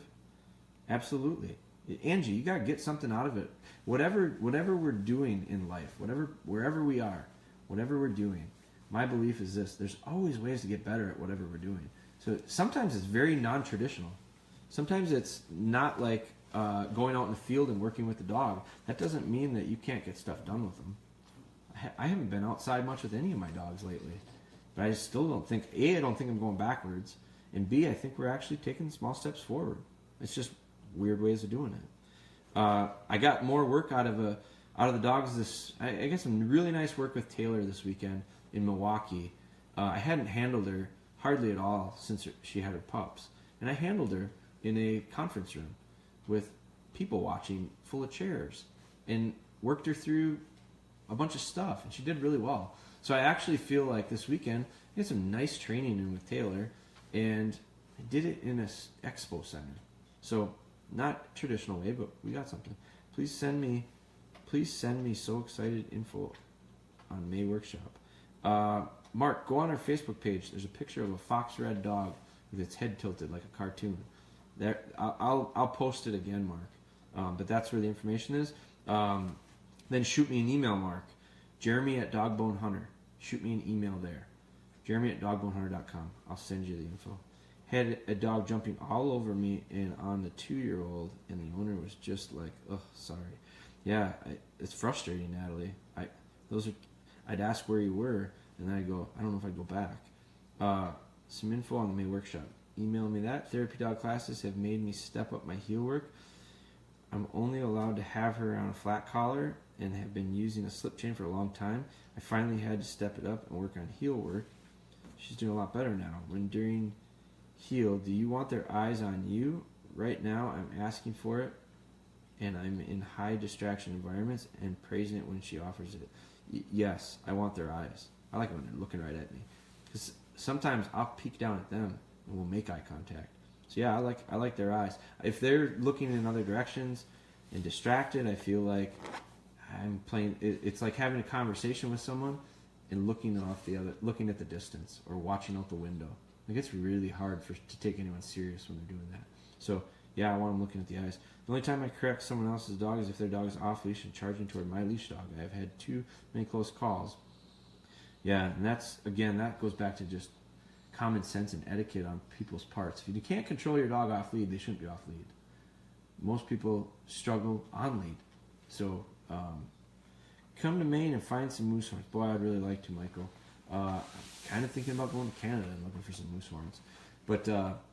Absolutely. Angie, you got to get something out of it. Whatever we're doing in life, wherever we are, whatever we're doing, my belief is this: there's always ways to get better at whatever we're doing. So sometimes it's very non-traditional. Sometimes it's not like going out in the field and working with the dog. That doesn't mean that you can't get stuff done with them. I haven't been outside much with any of my dogs lately, but I still don't think, I don't think I'm going backwards, and B, I think we're actually taking small steps forward. It's just weird ways of doing it. I got more work out of the dogs I got some really nice work with Taylor this weekend in Milwaukee. I hadn't handled her hardly at all since she had her pups, and I handled her in a conference room with people watching, full of chairs, and worked her through a bunch of stuff, and she did really well. So I actually feel like this weekend I had some nice training in with Taylor, and I did it in a expo center. So not traditional way, but we got something. Please send me so excited info on May Workshop. Mark, go on our Facebook page. There's a picture of a fox red dog with its head tilted like a cartoon. There, I'll post it again, Mark. But that's where the information is. Then shoot me an email, Mark. Jeremy@DogBone Hunter. Shoot me an email there. Jeremy@dogbonehunter.com. I'll send you the info. Had a dog jumping all over me and on the 2-year-old, and the owner was just like, "Oh, sorry." Yeah, it's frustrating, Natalie. I'd ask where you were, and then I'd go, I don't know if I'd go back. Some info on the May Workshop. Email me that. Therapy dog classes have made me step up my heel work. I'm only allowed to have her on a flat collar and have been using a slip chain for a long time. I finally had to step it up and work on heel work. She's doing a lot better now. When during heel, do you want their eyes on you? Right now, I'm asking for it, and I'm in high distraction environments and praising it when she offers it. Yes, I want their eyes. I like it when they're looking right at me, because sometimes I'll peek down at them and we'll make eye contact. So yeah, I like their eyes. If they're looking in other directions and distracted, I feel like I'm playing. It's like having a conversation with someone and looking at the distance or watching out the window. Like, it's really hard to take anyone serious when they're doing that. So yeah, I want them looking at the eyes. The only time I correct someone else's dog is if their dog is off leash and charging toward my leash dog. I've had too many close calls. Yeah, and that goes back to just common sense and etiquette on people's parts. If you can't control your dog off lead, they shouldn't be off lead. Most people struggle on lead. So come to Maine and find some moose horns. Boy, I'd really like to, Michael. I'm kind of thinking about going to Canada and looking for some moose horns. But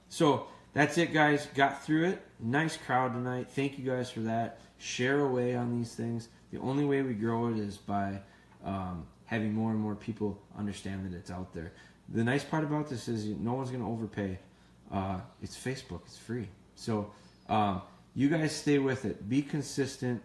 so that's it, guys. Got through it. Nice crowd tonight. Thank you guys for that. Share away on these things. The only way we grow it is by having more and more people understand that it's out there. The nice part about this is no one's going to overpay. It's Facebook. It's free. So you guys stay with it. Be consistent.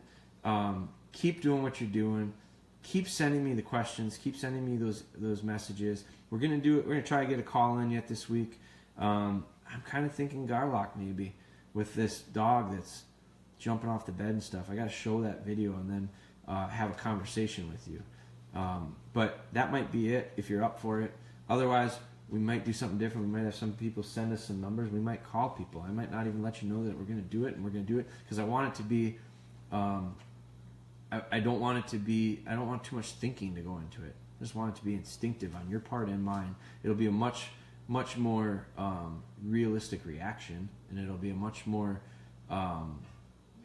Keep doing what you're doing. Keep sending me the questions. Keep sending me those messages. We're going to do it. We're going to try to get a call in yet this week. I'm kind of thinking Garlock maybe with this dog that's jumping off the bed and stuff. I got to show that video and then have a conversation with you. But that might be it if you're up for it. Otherwise, we might do something different. We might have some people send us some numbers. We might call people. I might not even let you know that we're going to do it, and we're going to do it because I want it to be. I don't want too much thinking to go into it. I just want it to be instinctive on your part and mine. It'll be a much more realistic reaction, and it'll be a much more.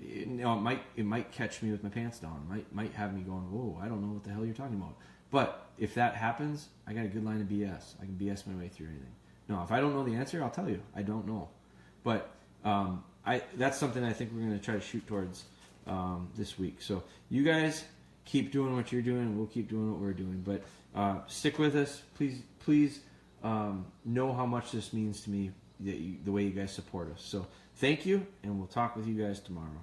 It might catch me with my pants down. It might have me going, whoa, I don't know what the hell you're talking about. But if that happens, I got a good line of BS. I can BS my way through anything. No, if I don't know the answer, I'll tell you. I don't know. But that's something I think we're going to try to shoot towards this week. So you guys keep doing what you're doing. We'll keep doing what we're doing. But stick with us. Please know how much this means to me, the way you guys support us. So thank you, and we'll talk with you guys tomorrow.